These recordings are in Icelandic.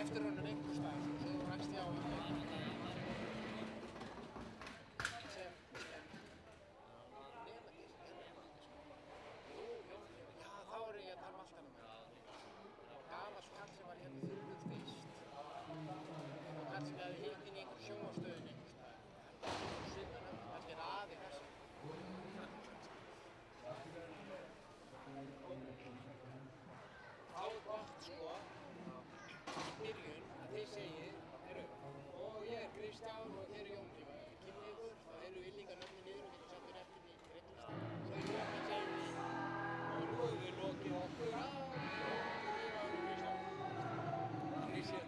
eftir honum einhvers staðar, svo þú rakst hjá hann. Sem nemandi sem gerði þetta, sko. Jú, já, þá er ég að tala allt annað með það. Gamall kall sem var hérna þurrur fyrst. Og kall sem hefði hitt inn í einhver sjónvarpsstöðinni einhvers staðar. Kannski er aði þessi. Þá er gott, sko, í byrjun að þið segið, og ég er Kristján og hér er Jón Grímur. Kynnið ykkur, þá erum við líka nöfnin niður og getum sett nöfnin í reiklistan. Svo í lokin segir við, og nú hefur við lokið okkur á Grímur og Kristján. Þannig séð.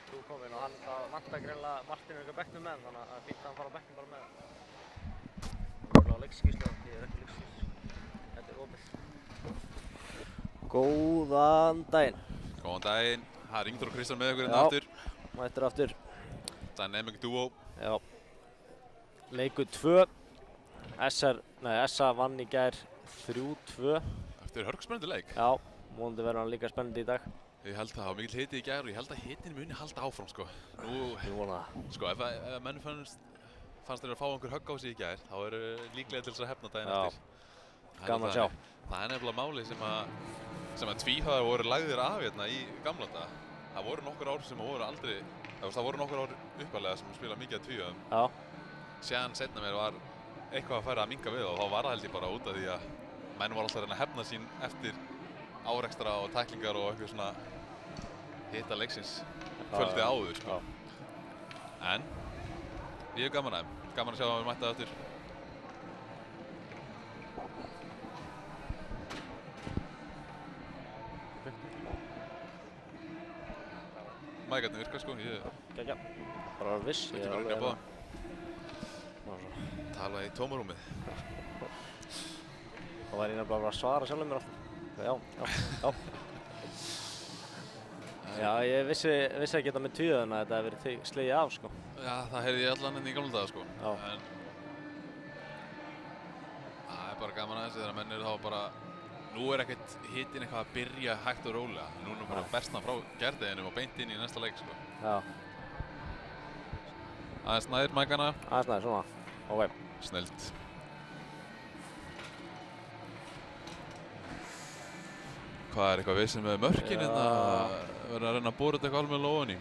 Þú kom inn og það vantar greinilega Martin eitthvað bekknum með, þannig að það er fínt að hann fara á bekknum bara með. Örugglega á leikskýrslu, ég er ekki leikskýrslu. Þetta er opið. Góðan daginn. Góðan daginn. Það er Ingþór og Kristján með ykkur hérna aftur. Já, mættur aftur. Dynamic Duo. Já. Leikur 2. SA vann í gær 3-2. Eftir hörgspennandi leik. Já, vonandi verður hann líka spennandi í dag. Ég held að það var mikill hiti í gær og ég held að hitinn muni halda áfram, sko. Ég vona það. Sko, ef menn fannst þeir að fá einhver högg á sig í gær, þá eru líklega til þess að hefna daginn eftir. Gaman að sjá. Það er nefnilega málið sem að tvíhöfðar voru lagðir af hérna í gamla daga. Það voru nokkur ár sem voru aldrei, það voru nokkur ár uppalega sem spila mikið af tvíhöfðum. Já. Síðan seinna mér var eitthvað að færa að minnka við og þá var það held ég bara út af því að menn var alltaf að reyna að hefna sín eftir árekstra og tæklingar og eitthvað svona hita leiksins kvöldið áður, sko. En ég hef gaman að þeim. Gaman að sjá að við mætta aftur. Mækarnir virkar, sko. Gekkja. Bara viss. Ég er alveg að báða. Tala í tómarúmið. Það væri nefnilega bara að svara sjálfum mér alltaf. Já, ég vissi ekki þetta með tvíhöfðuna að þetta hefði verið slegið af, sko. Já, það heyrði ég allan enn í gamla daga, sko. Já. er bara gaman aðeins þegar menn eru þá bara, nú er ekkert hitinn eitthvað að byrja hægt og rólega. Núna er bara bersna frá gerðeginum og beint inn í næsta leik, sko. Já. Aðeins nær mækana. Aðeins nær, svona. Ok. Snillt. Hvað er eitthvað vesen með mörkin hérna? Verður að reyna að bóra þetta eitthvað alveg ofan í?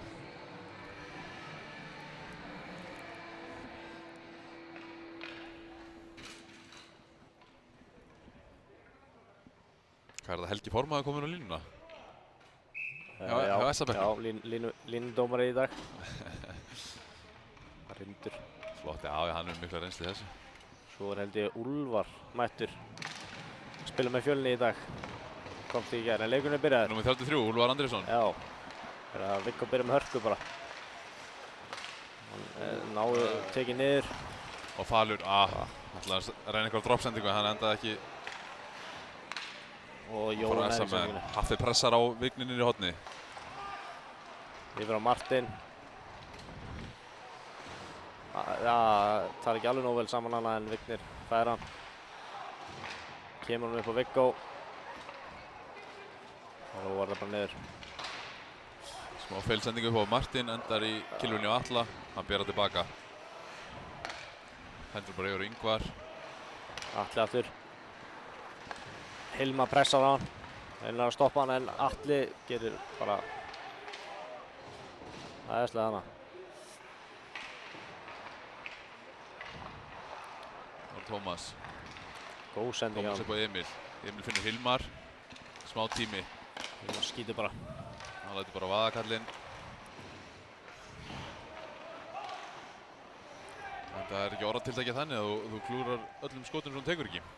Hvað er það, Helgi Formaður komin á línuna? Hjá SA-bekknum? Já, línudómari í dag. Rindur. Flott, já, hann er mikla reynsli í þessu. Svo held ég Úlfar mættur. Spila með Fjölni í dag. Komst í gær, en leikurinn er byrjaður. Númer 33, Úlfar Andrésson. Já. Það er að Viggo byrja með hörku bara. Hann náðu tekið niður. Og Falur, ætlaði að reyna eitthvað droppsendingu en hann endaði ekki. Og Jón er í sendingunni. Hafði pressar á Vigninir í horni. Yfir á Martin. Já, það er ekki alveg nóg vel saman annað en Vignir fær hann. Kemur hann upp á Viggo. Og nú var það bara niður. Smá feilsendingu upp á Martin, endar í kilvunni á Atla. Hann ber það tilbaka. Hendur bara yfir Ingvar. Atli aftur. Hilma pressar á hann. Reynir að stoppa hann en Atli gerir bara æðislega hana. Og Tómas. Góð sending á Tómas upp á Emil. Emil finnur Hilmar. Smá tími. Hilmar skýtur bara. Hann lætur bara vaða kallinn. En það er ekki orðatiltækið þannig að þú klúrar öllum skotunum sem þú tekur ekki.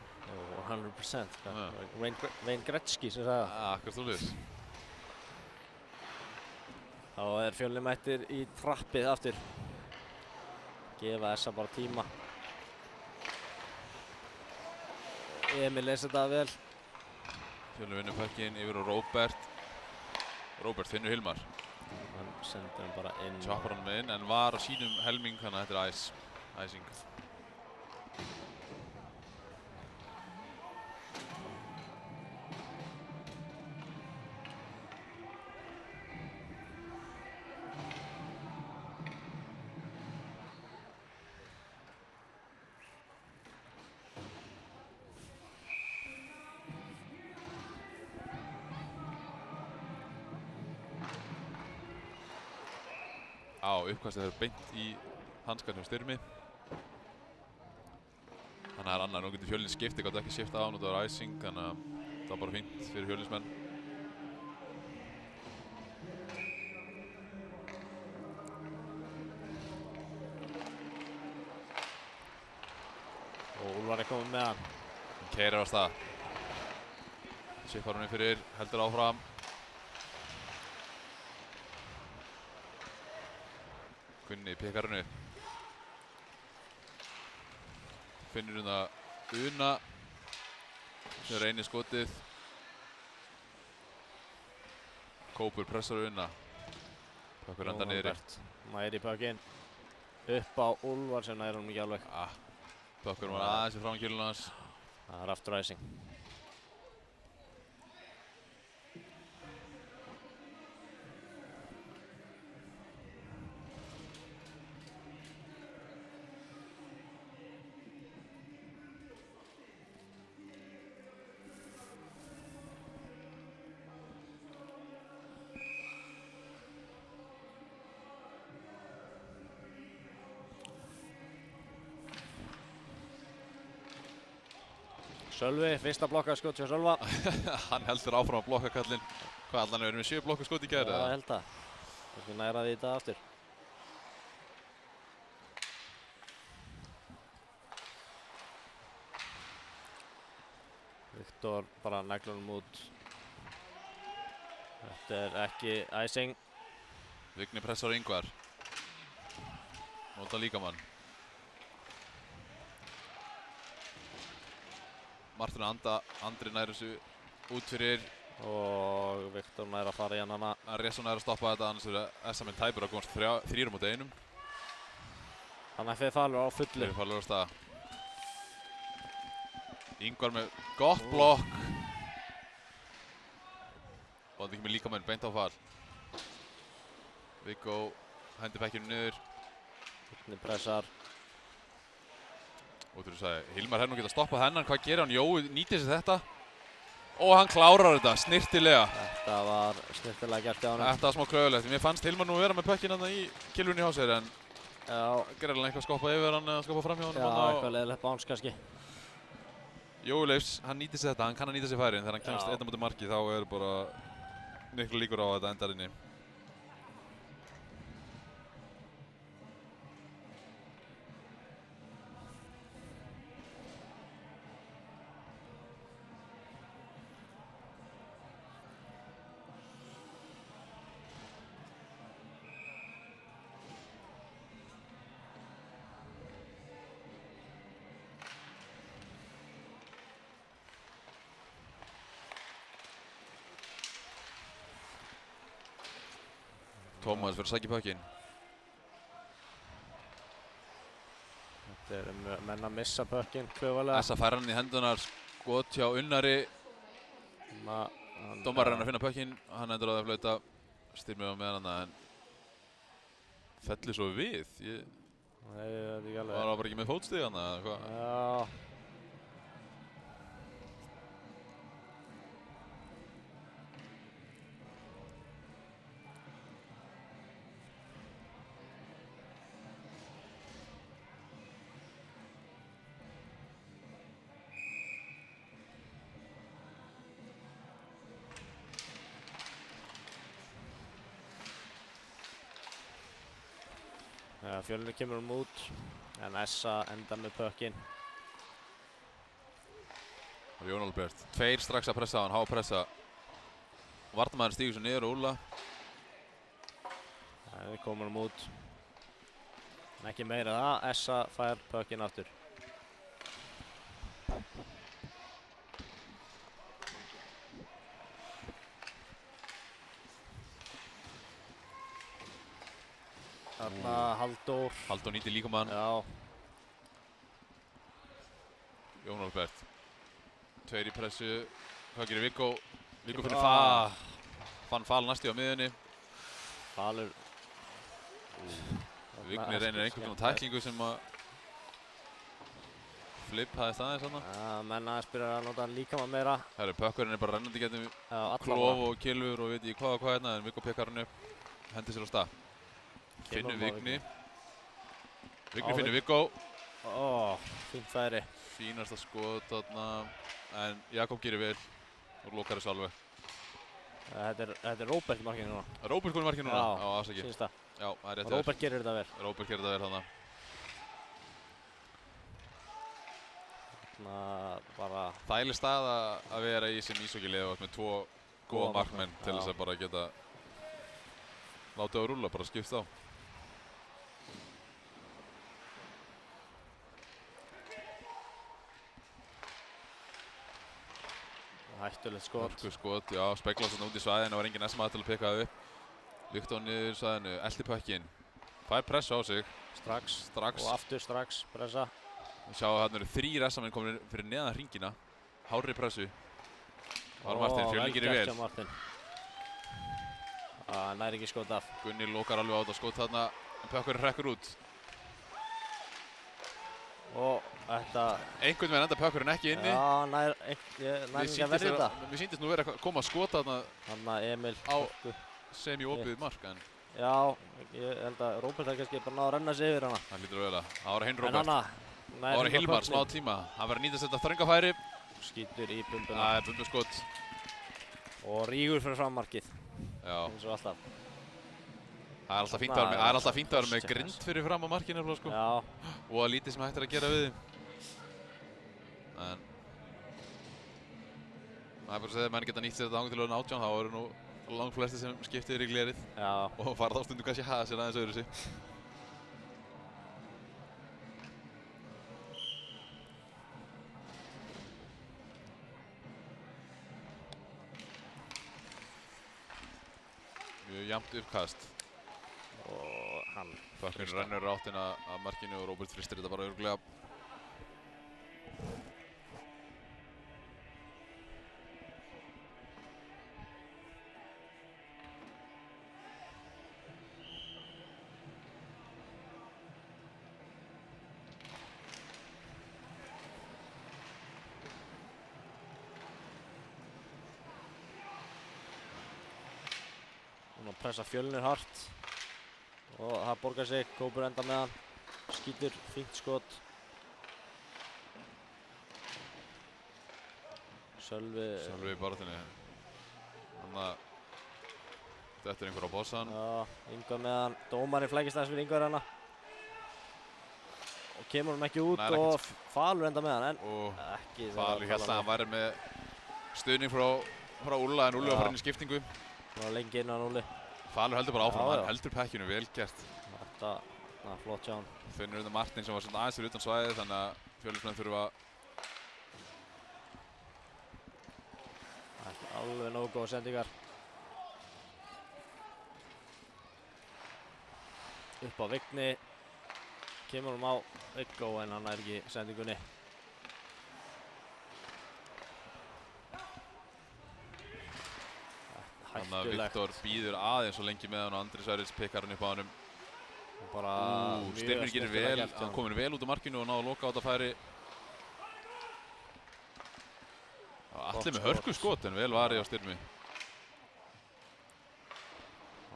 100%. Wayne Gretzky sem sagði það. Akkurat svoleiðis. Þá er Fjölni mættir í trappið aftur. Gefa þessa bara tíma. Emil leysir þetta vel. Fjölni vinnur pökkinn yfir á Róbert. Róbert finnur Hilmar. Hann sendir hann bara inn. Tjappar hann með inn en var á sínum helming þannig að þetta er æsing. Uppkastið er beint í hanskarnum Styrmi. Þannig að annar, nú getur Fjölnir skipti, gátt ekki skipta á, nú það var æsing, þannig að það var bara fínt fyrir Fjölnismenn. Og Úlfar er kominn með hann. Hann keyrir á stað. Sippar hún inn fyrir, heldur áfram. Gunni pekar hann upp. Finnur hún það Una sem reynir skotið. Kópur pressar Una. Pökkur enda niðri. Mæri pökkinn. Upp á Úlfar sem nær honum ekki alveg. Pökkur var aðeins í fram kjölun hans. Það er aftur æsing. Sölvi, fyrsta blokkaskot hjá Sölva. Hann heldur áfram að blokka kallinn. Hvað, allan er verið með 7 blokkaskot í gær? Já, ég held það. Kannski næra því þetta aftur. Viktor bara neglir honum út. Þetta er ekki æsing. Vigni pressar á Ingvar. Nota líkamann. Martin Andri nær þessu út fyrir. Og Viktor nær að fara í hann hana. Resson nær að stoppa þetta, annars er SA-minn tæpur að komast 3 móti 1. Þannig að Falur á fullu. Falur á stað. Ingvar með gott blokk. Og það ekki með líkamenn beint á fall. Viggo hendir bekkinu niður. Bjarni pressar. Og þú sagði, Hilmar hefði nú getað stoppað hennan. Hvað gerir hann? Jói nýtir sér þetta. Og hann klárar þetta, snirtilega. Þetta var snirtilega gert hjá honum. Þetta var smá kröfulegt. Mér fannst Hilmar nú vera með pökkinn hann í kilvunni hjá sér, en gerðilega eitthvað skoppað yfir hann eða skoppað fram hjá honum. Já, eitthvað leiðilegt báns kannski. Jói Leifs, hann nýtir sér þetta, hann kann að nýta sér færin. Þegar hann kemst einn á móti marki, þá er bara miklu líkur á að þetta endar inni. Tómas fyrir að sækja pökkinn. Þetta er menn að missa pökkinn klaufalega. Essa fær hann í hendunar, skot hjá Unnari. Dómar að finna pökkinn, hann endur á það að flauta. Styrmir á meðan hann, en fellur svo við. Nei, ég veit ekki alveg. Var hann bara ekki með fótstig hann eða hvað? Já. Fjölnir kemur út, en Essa endar með pökkinn. Og Jón Albert, tveir strax að pressa á hann, há pressa. Varnarmaður stígur svo niður og Úlla. Við komum út. En ekki meira það, Essa fær pökkinn aftur. Þarna Halldór. Halldór nýtir líkamann. Já. Jón Albert. Tveir í pressu. Hvað gerir Viggo? Viggo finnir Fall. Fann Fall næstu á miðunni. Fallur. Vignir reynir einhvern veginn tæklingu sem að Flip hafði staðið þarna. Já, menn aðeins byrjar að nota líkamann meira. Herru, pökkurinn er bara rennandi getum klof og kilfur og veit ég hvað og hvað hérna, en Viggo pekar hann upp. Hendir sér á stað. Finnur Vigni. Vigni finnur Viggo. Fínt færi. Fínasta skot þarna, en Jakob gerir vel og lokar þessu alveg. Þetta er Róbert í markinu núna. Róbert kom í markinu núna? Já, afsakið. sýnist það. Já, það er rétt Róbert gerir þetta vel. Róbert gerir þetta vel þarna. Bara þægileg staða að vera í sem íshokkilið og með tvo góða markmenn til þess að bara geta látið að rúlla, bara skipt á. hættulegt skot. Hörku skot, já, speglast þarna út í svæðinu og var enginn SM til að pikka það upp. Viktor niður svæðinu, elti pökkinn. Fær pressa á sig. Strax. Og aftur strax, pressa. Við sjáum að þarna eru 3 SM-menn komin fyrir neðan hringina. Hárri pressu. Var Martin, Fjölnir gerir vel. Martin. Næri ekki skot af. Gunni lokar alveg á þetta skot þarna, en pökkurinn hrekkur út. Og þetta... Einhvern veginn enda pökkurinn ekki inni. Já, nær ekki að verða þetta. Mér sýndist nú verið að koma að skota þarna Þarna Emil á semi-opið mark, en... Já, ég held að Róbert er kannski bara náða að renna sig yfir hana. Það lítur vel að. Það var hinn Róbert. En hana... Það var Hilmar, smá tíma. Hann verður að nýta þetta þröngafæri. Skýtur í bumbuna. Það er bumbuskot. Og rígur fyrir frammarkið. Já. Eins og alltaf. Það er alltaf fínt að vera með grind fyrir fram á markinu, sko. Já. Og að lítið sem hægt er að gera við. En... Það er bara að segja að menn geta nýtt sér þetta til lögðan 18, þá eru nú langt flesti sem skiptir í glerið. Já. Og fara þá stundum kannski að hafa sér aðeins öðru sig. Mjög jafnt uppkast. Og hann... Pökkurinn rennur áttina að markinu og Róbert fristir þetta bara örugglega. pressa Fjölnir hart og það borgar sig, Kópur enda með hann, skýtur, fínt skot. Sölvi í baráttunni. Þetta er einhver á bossan. Já, Ingvar með hann, dómarinn flækist aðeins fyrir Ingvar hérna. Og kemur hann ekki út og Falur enda með hann, en ekki. Falur hélt að hann væri með stuðning frá Úlla, en Úlli var farin í skiptingu. Það var lengi inn á Úlli. Falur heldur bara áfram, hann heldur pekkinu, vel gert. Þetta, flott hjá hann. Finnur undan Martin sem var svona aðeins fyrir utan svæðið, þannig að Fjölnismenn þurfa alveg nógu góða sendingar. Upp á Vigni. Kemur hann á Viggo en hann ekki sendingunni. Þannig að Viktor býður aðeins svo lengi með hann og Andri Sverris pikkar hann upp á hannum. Styrmir gerir vel, hann komur vel út á markinu og náðu að loka á þetta færi. Allir með hörku skot en vel varið á Styrmi.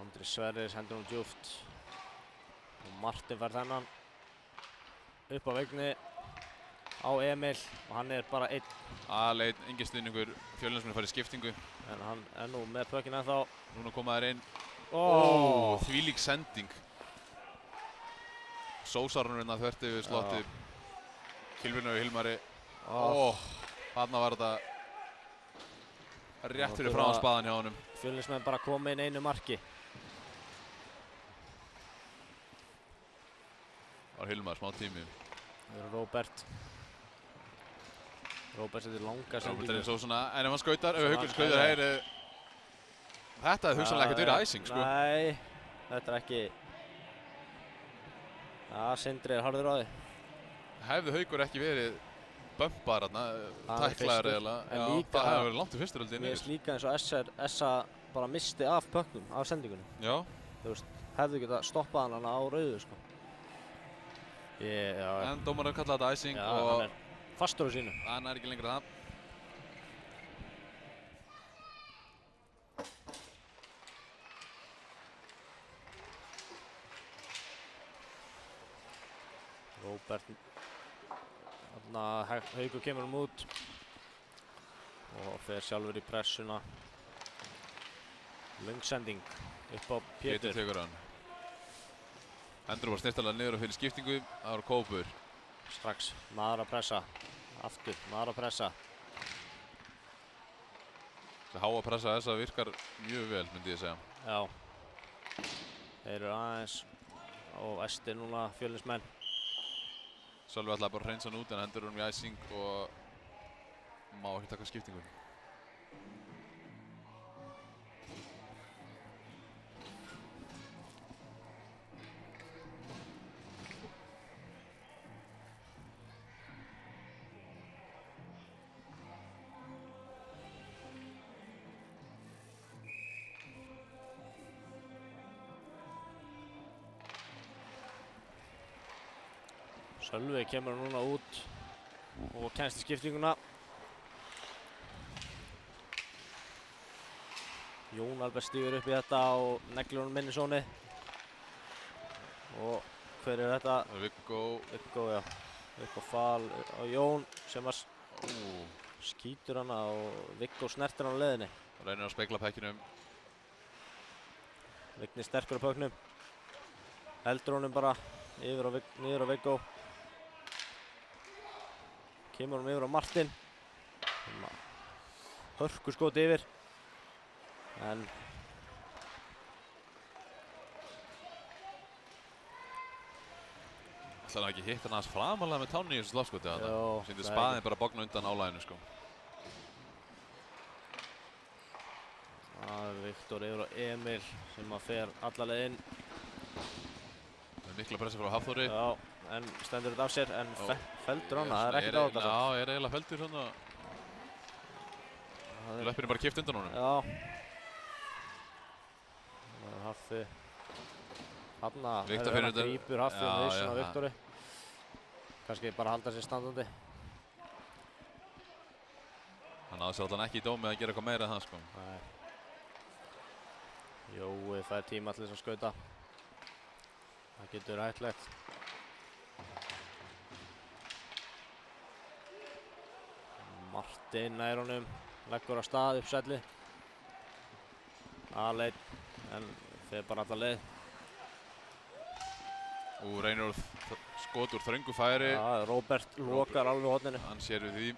Andri Sverris hendur hún djúpt. Og Martin fær þennan. Upp á Vigni. Á Emil og hann er bara einn. Aleinn, engin stuðningur, Fjölnismenn fær í skiptingu. En hann er nú með pökkinn ennþá. Núna koma þær inn. Þvílík sending. Sósarinn hérna þvert yfir slottið. Kilvinu og Hilmari. Þarna var þetta rétt fyrir frá spaðan hjá honum. Fjölnismenn bara komið inn einu marki. Það var Hilmar, smá tími. Það eru Róbert setur langa sendingu. Róbert er eins og svona, en ef hann skautar, ef Haukur skautar heyri. Þetta hefði hugsanlega ekkert verið æsing, sko. Nei, þetta er ekki. Já, Sindri er harður á því. Hefði Haukur ekki verið bömpar hérna, tæklaðar eiginlega. Já, það hefði verið langt í fyrsturöldinni. Mér finnst líka eins og SA bara misti af pökknum, af sendingunum. Já. Þú veist, hefðu getað stoppað hann á rauðu, sko. En dómarinn kallaði þetta æsing og hann er fastur á sínu. Hann er ekki lengra það. Róbert, þarna Haukur kemur út og fer sjálfur í pressuna. Löng sending upp á Pétur. Tekur hann. Hendur var snirtalega niður og fyrir skiptingu. Það var Kópur. Strax, maður að pressa. Aftur, maður að pressa. Þessi háa pressa þessa virkar mjög vel, myndi ég segja. Já. Þeir eru aðeins á æsti núna, Fjölnismenn. Sölvi ætlaði bara að hreinsa hann út en hendur honum í æsing og má ekki taka skiptingu. Sölvi kemur núna út og kemst í skiptinguna. Jón Albert stígur upp í þetta og neglir honum inn í sónið. Og hver er þetta? Viggo, já. Viggo Fal á Jón sem skýtur hana og Viggo snertir hann á leiðinni. Reynir að spegla pekkinum. Vigni sterkur á pökknum. Heldur honum bara niður á Viggo. Kemur honum yfir á Martin. Hörku skoti yfir. En ætlaði hann ekki hitt hann aðeins framalega með tánni í þessu slagskoti þarna. Sýndi spaðinn bara bogna undan álæginu, sko. Það er Viktor yfir á Emil sem að fer alla leið inn. Það er mikla pressa frá Hafþóri. Já, en stendur þetta af sér, en feldur hann, það er ekkert á þetta. Já, er eiginlega feldur svona. Löppin er bara kippt undan honum. Já. Það er Haffi. Hanna, hann grípur Haffi um hausinn á Viktori. Kannski bara halda sér standandi. Hann náði sér allan ekki í dómi að gera eitthvað meira en það, sko. Nei. Jói fær tíma til þess að skauta. Það getur hættulegt. Martin nær honum, leggur af stað upp selli. Aleinn, en fer bara alla leið. Reynir skot úr þröngu færi. Já, Róbert lokar alveg horninu. Hann sér við því.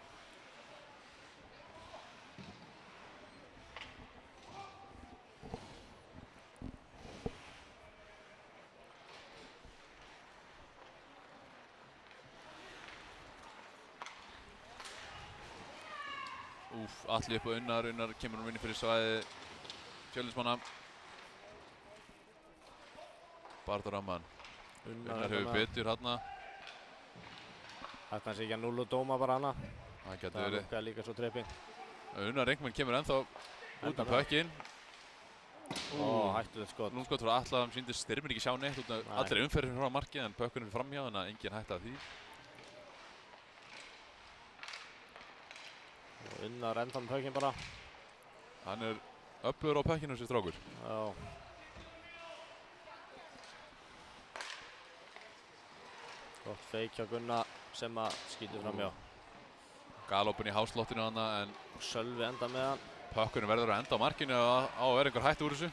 Atli upp á Unnar kemur hún inn fyrir svæði Fjölnismanna. Barður Amman. Unnar hefur betur hérna. Það kannski ekki að 0 dóma bara hana. Það getur Það verið. lukkaði líka svo tripping. Unnar Engman kemur ennþá út um pökkinn. Hættulegt skot. Nú skot frá Atla, hann sýndist Styrmir ekki sjá neitt út af allri umferðin frá markið en pökkurinn er framhjá þannig að engin hætta af því. Unnar ennþá með pökkinn bara. Hann er öflugur á pökkinu þessi strákur. Já. Gott feik hjá Gunna sem að skýtur framhjá. Galopin í háslottinu hana en Sölvi enda með hann. pökkurinn verður að enda á markinu á að vera einhver hætt úr þessu.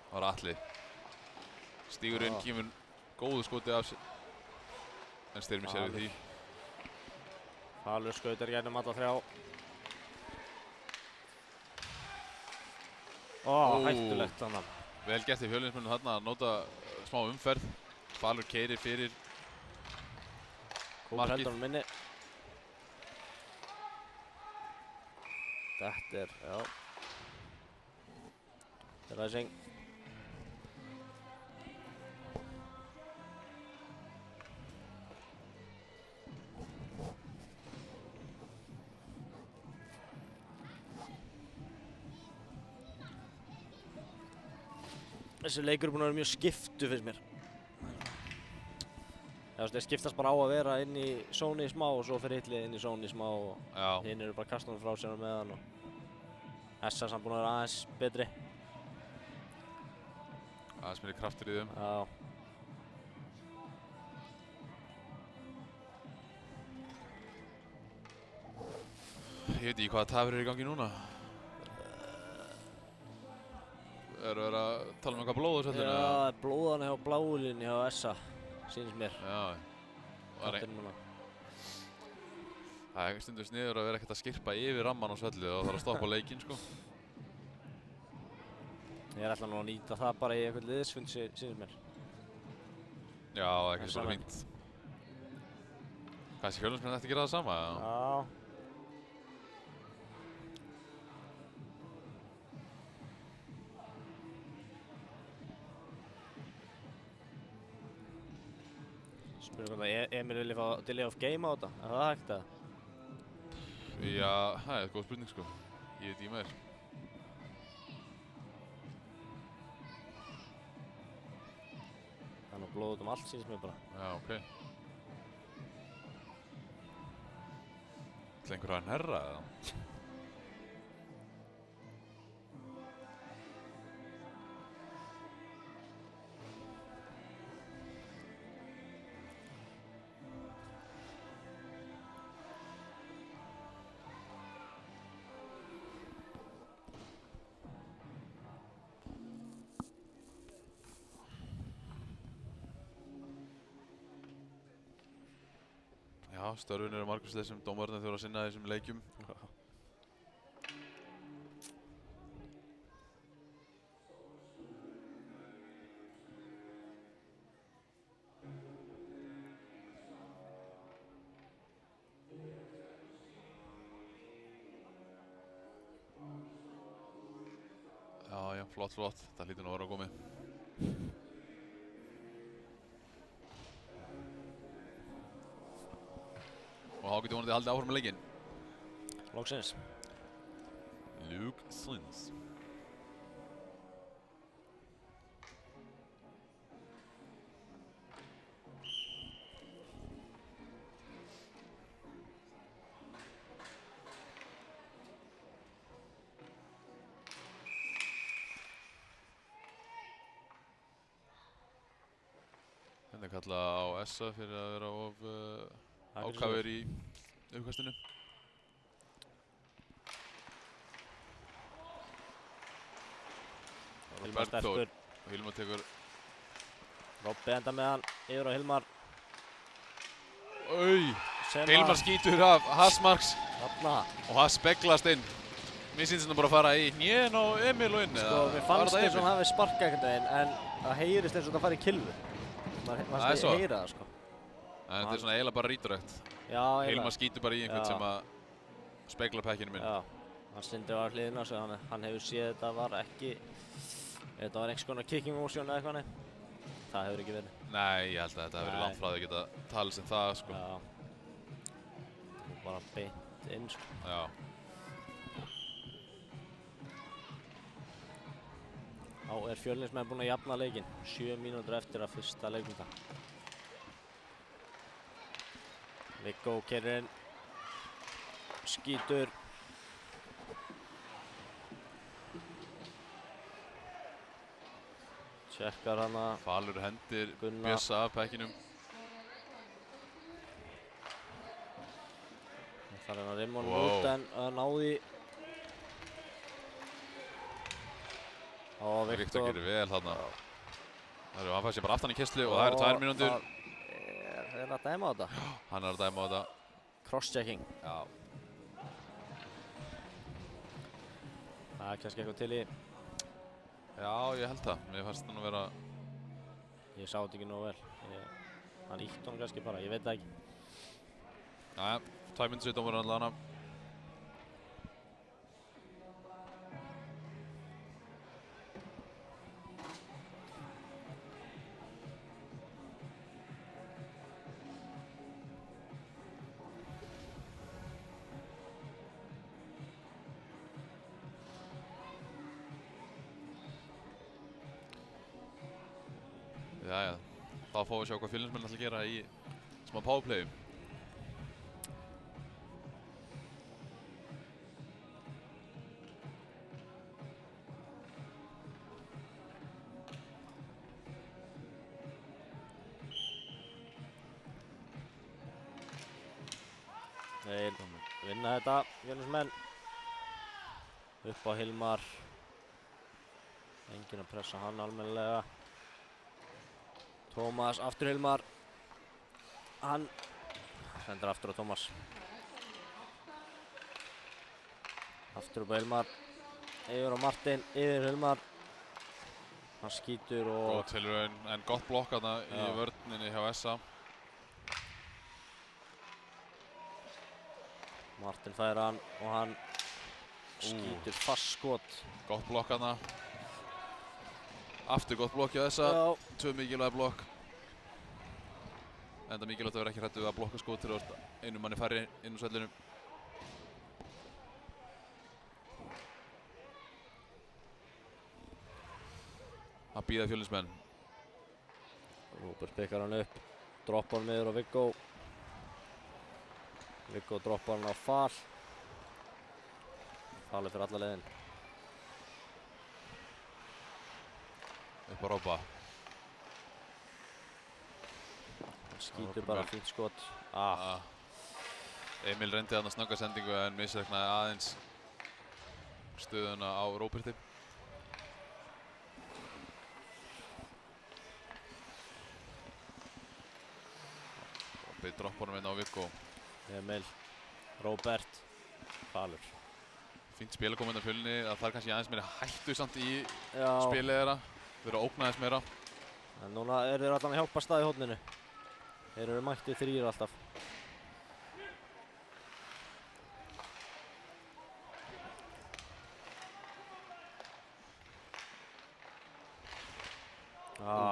Það var Atli. Stígur inn, kemur góðu skoti af sér. En Styrmir sér við því. Falur skautar gænum alla þrjá. Hættulegt hann. Vel gert í Fjölnismönnum þarna að nota smá umferð. Falur keyrir fyrir Kópur heldur hann minni. Þetta er, já. Þetta er ræsing. Þessi leikur er búinn að vera mjög skiptu finnst mér. Þeir skiptast bara á að vera inn í zóni smá og svo fyrir hitt lið inn í zóni smá og hinn eru bara kastunum frá sér á meðan og Essa samt búinn að vera aðeins betri. Aðeins meiri kraftur í þeim. Já. Ég veit ekki hvaða tafir eru í gangi núna. Eru verið að tala um eitthvað blóð á svellinu? Já, það er blóðan hjá bláulinni hjá Essa, sýnist mér. Já. Það er stundum sniður að vera ekkert að skirpa yfir ramman á svellið og það er að stoppa leikinn sko. Ég er alltaf nú að nýta það bara í eitthvað liðsfund, sýnist mér. Já, það er kannski bara fínt. Kannski Fjölnismenn ætti að gera það sama? Já. Spurning hvort Emil vilja fá delay of game á þetta, er það hægt eða? Já, það er góð spurning sko. Ég veit ekki meir. Það er nú blóð út allt sýnist mér bara. Já, ok. Ætla einhver að hnerra eða? Já, störfin eru margvísleg sem dómararnir þurfa að sinna þessum leikjum. Já, flott. Það hlýtur nú að vera á gómi. Og þá getur vonandi haldið áfram með leikinn. Loksins. Loksins. Hvernig kalla á Essa fyrir að vera of ákafur í uppkastinu. Hilmar sterkur. Hilmar tekur. Robbi enda með hann yfir á Hilmar. Hilmar skýtur af Hasmarks. Þarna. Og það speglast inn. Mér sýnst þetta bara að fara í hnén og Emil og inn. Sko, mér fannst eins og hann hafi sparkað einhvern veginn, en það heyrist eins og það fari í kylfu. Maður heyra það, sko. En þetta er svona eiginlega bara ríturögt. Já, eiginlega. Hilmar skýtur bara í einhvern sem að spegla pekkinu minn. Já, hann Sindri var hliðina, svo hann hefur séð þetta var ekki... Þetta var einhvers konar kicking motion eða eitthvað, nei. Það hefur ekki verið. Nei, ég held að þetta hefur verið langt frá því að geta talið sem það, sko. Já. Bara beint inn, sko. Já. Þá er Fjölnismenn búin að jafna leikinn. 7 mínútur eftir að fyrsta leikluta. Viggo keyrir inn. Skýtur. Tjekkar hana. Falur hendir Bjössa af pekkinum. Það er hann Rimon út en náði. Viktor gerir vel þarna. Hann fær sér bara aftan í kistlu og það eru 2 mínútur. Er að dæma á þetta? Já, hann er að dæma á þetta. Cross-checking. Já. Það er kannski eitthvað til í. Já, ég held það. Mér fannst hann að vera... Ég sá þetta ekki nógu vel. Hann ítti honum kannski bara, ég veit það ekki. Jæja, 2 mínútur síðan voru hann lana. Jæja, þá fáum við sjá hvað Fjölnismenn ætla að gera í smá powerplay. Þeir vinna þetta, Fjölnismenn. Upp á Hilmar. Enginn að pressa hann almennilega. Tómas, aftur Hilmar. Hann sendir aftur á Tómas. Aftur upp á Hilmar. Yfir á Martin, yfir Hilmar. Hann skýtur og... Góð tilraun, en gott blokk þarna í vörninni hjá Essa. Martin fær hann og hann skýtur fast skot. Gott blokk þarna. Aftur gott blokk hjá Essa. 2 mikilvæg blokk. Enda mikilvægt að vera ekki hræddur við að blokka skot til að einu manni færri inn úr svellinu. Það bíða Fjölnismenn. Róbert pikkar hann upp. Droppar hann niður á Viggo. Viggo droppar hann á Fal. Fal er fyrir alla leiðin. Upp á Robba. Skýtur bara fínt skot. Emil reyndi þarna snögga sendingu en misreiknaði aðeins stöðuna á Róberti. Robbi droppar hann inn á Viggo. Emil, Róbert, Falur. Fínt spil að koma inn á Fjölni, að það er kannski aðeins meira hættu samt í spilið þeirra. Þeir eru að ógna aðeins meira. En núna eru þeir allan að hjálpa stað í horninu. Þeir eru mættið 3 alltaf.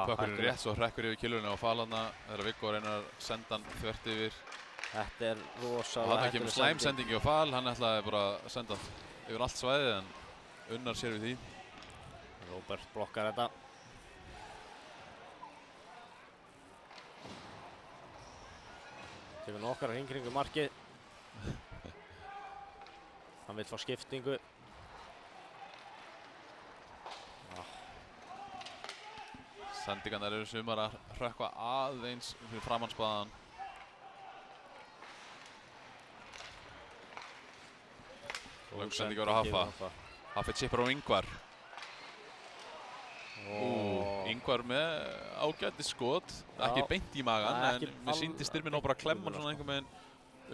Pökkurinn rétt svo hrekkur yfir killurinn á Falanna þegar Viggo reynir að senda hann þvert yfir. Þetta er rosalega Þarna kemur slæmsendingi á Fal, hann ætlaði bara að senda hann yfir allt svæðið en Unnar sér við því. Róbert blokkar þetta. Tekur nokkar hring kringum markið. Hann vill fá skiptingu. Sendingarnar eru sumar að hrökkva aðeins fyrir framannspaðan. Löngsending verður að Haffa. Haffi chippar á Ingvar. Ingvar með ágætis skot. Ekki beint í magan, en mér sýndi styrminn á bara að klemma hann svona einhvern veginn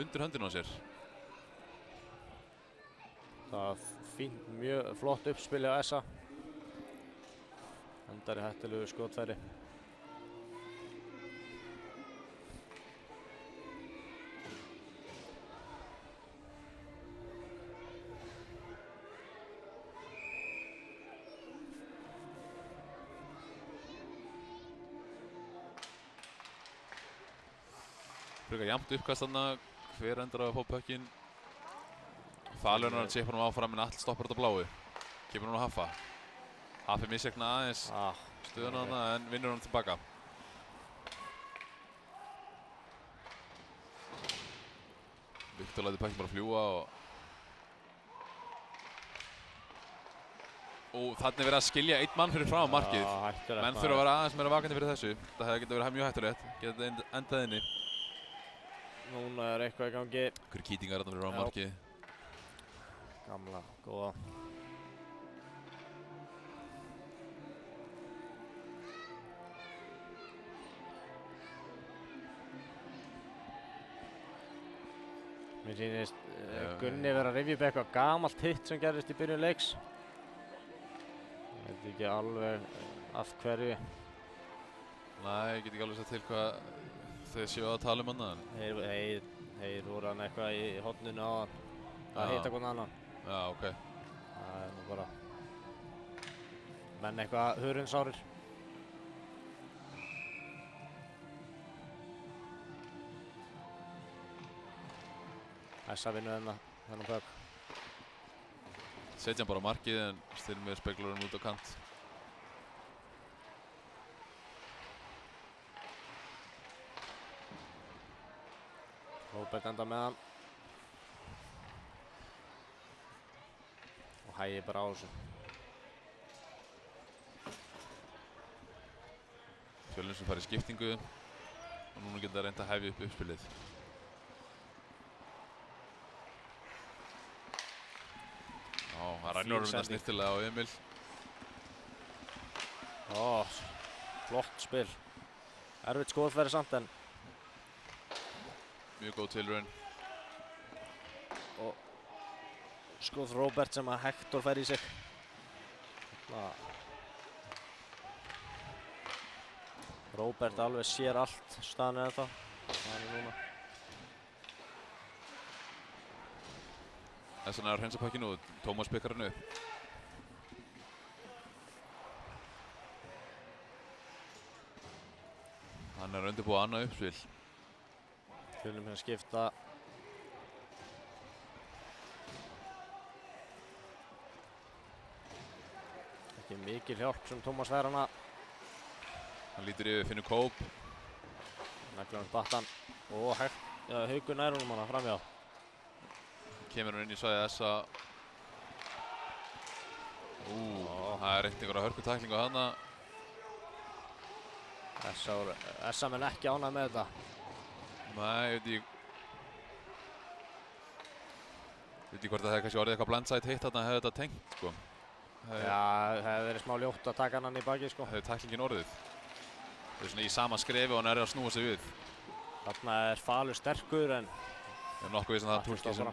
undir höndinu á sér. Það var fínt, mjög flott uppspil á Essa. Endar í hættulegu skotfæri. Frekar jafnt uppkast þarna, hver endar að fá pökkinn. Falurinn að chippa hann áfram en allt stoppar þetta bláu. Kemur hann á Haffa. Haffi missegna aðeins stöðuna þarna en vinnur hann tilbaka. Viktor lætur pökkinn bara fljúa og þarna er verið að skilja einn mann fyrir frá markið. Menn þurfa að vera aðeins meira vakandi fyrir þessu. Það hefði getið verið mjög hættulegt. Getið endað inni. Núna er eitthvað í gangi. Einhverjir kýtingar þarna fyrir frá markið. Gamla, góða. Mér sýnist Gunni vera að rifja upp eitthvað gamalt hitt sem gerðist í byrjun leiks. Ég veit ekki alveg af hverju. Nei, ég get ekki alveg sett til hvað þeir séu að tala annað. Þeir voru hann eitthvað í horninu á hann. Að hitta hvern annan. Já, ok. Það er nú bara menn eitthvað hurðinsárir. Essa vinnu þennan pökk. Setja hann bara á markið en Styrmir speklar hann út á kant. Róbert enda með hann. Og hægir bara á þessu. Fjölnir sem fær í skiptingu og núna geta reynt að hefja upp uppspilið. Já, það rænur hann snirtilega á Emil. Flott spil. Erfitt skotfæri samt en mjög góð tilraun. Og skot Róbert sem að Hector fær í sig. Róbert alveg sér allt staðan eða það. Það er núna. Þess vegna er að hreinsa pakkinu út. Tómas pikkar hann upp. Hann er að undirbúa annað uppspil. Fjölnir fyrir að skipta. Ekki mikil hjálp sem Tómas fær hana. Hann lítur yfir, finnur kóp. Neglar hans battan. Og Haukur nær honum hana framhjá. Kemur hann inn í svæðið Essa. Það er reynt einhverja hörkutæklingu á hana. Essa menn ekki ánægð með þetta. Nei, ég veit ekki hvort það hefði kannski orðið eitthvað blindside hitt þarna hefði þetta tengt, sko. Já, það hefði verið smá ljótt að taka hann í baki, sko. Hefði tæklingin orðið. Það er svona í sama skrefi og hann er að snúa sig við. Þarna er Falur sterkur en Ég er nokkuð viss að það túlki sem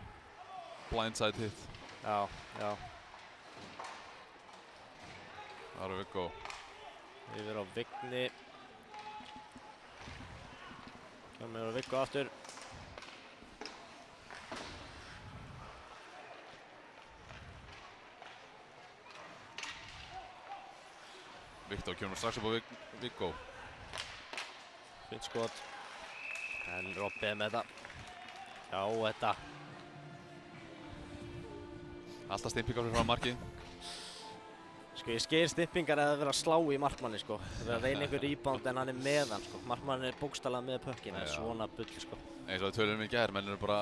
blindside hitt. Já. Það eru Viggo. Yfir á Vigni. Kemur á Viggo aftur. Viktor kemur strax upp á Viggo. Fint skot. En Robbi með þetta. Já, þetta. Alltaf stimpingar frá markið. Sko ég skil stimpingar að það vera að slá í markmanni, sko. Það vera að reyna einhver rebound en hann er með hann, sko. Markmannin er bókstaflega með pökkinn, það er svona bull, sko. Eins og við tölum í gær, menn eru bara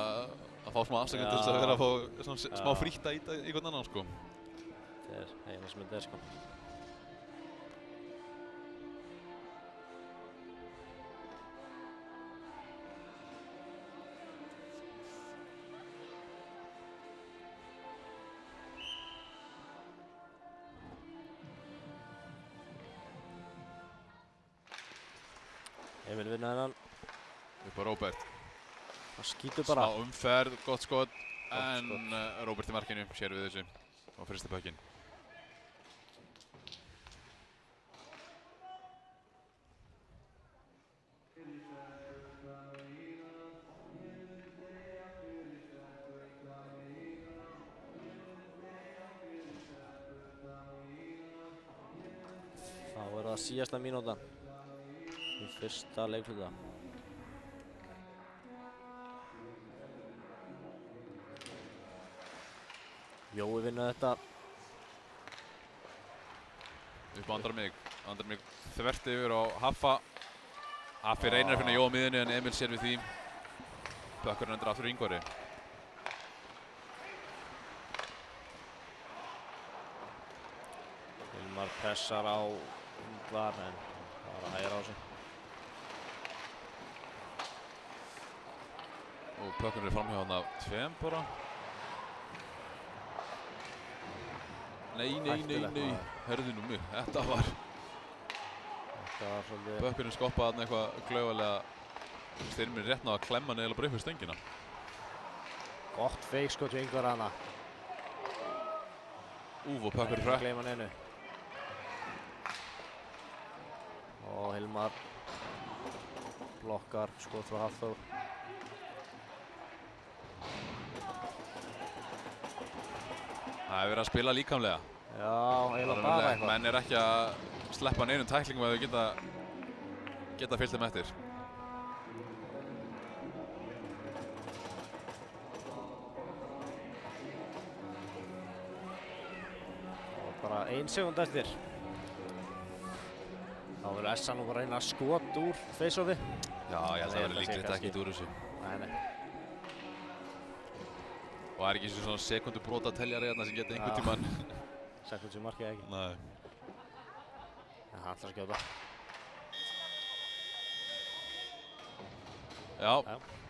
að fá smá afsökun til þess að vera að fá svona smá frítt að íta í hvern annan, sko. Það er eina sem þetta er, sko. Emil vinna þennan. Upp á Róbert. Það skýtur bara. Smá umferð, gott skot. Gott En Róbert í markinu, sér við þessu. Á fyrsta pökkinn. Þá er það síðasta mínúta í fyrsta leikhluta. Jói vinna þetta. Upp á Andramig þvert yfir á Haffa. Haffi reynir að finna Jóa á miðunni en Emil sér við því. Bökkurinn endur aftur í Ingvari. Hilmar pressar á Ingvar en bara hægir á sig. Og Bökkurinn framhjá hann af tveim bara. Nei. Hörðu nú mig. Þetta var svolítið... Bökkurinn skoppaði hann eitthvað klaufalega. Styrmir rétt ná að klemma hann eða bara upp við stöngina. Gott feikskot hjá Ingvar hana. Og Bökkurinn hrökk. Gleyma hann einu. Og Hilmar blokkar skot frá Hafþór. Það hefur verið að spila líkamlega. Já, eiginlega bara eitthvað. Menn er ekki að sleppa neinum tæklingum ef þau geta fylgt þeim eftir. Og bara 1 sekúnda eftir. Þá verður Essa nú bara að reyna að skot úr face-offi. Já, ég held að það verður líklegt ekkert úr þessu. Nei. Og það er ekki svona sekundu brota teljari hérna sem geta einhvern tímann. Sekund sem markið ekki. Nei. En hann ætlar að skjóta. Já,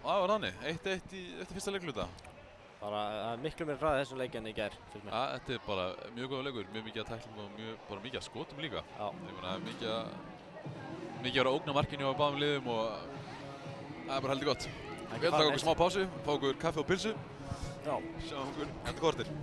það var þannig. 1-1 eftir fyrsta leikhluta. Bara miklu meira hraði þessum leik en í gær, finnst mér. Þetta er bara mjög góða leikur, mjög mikið að tæklingum og bara mikið að skotum líka. Já. Ég meina, mikið að vera að ógna markinu á báðum liðum og það er bara heldur gott. Við ætlum að taka okkur smá pásu, fá okkur kaffi og pilsu. Já. Sjáum okkur eftir kortir.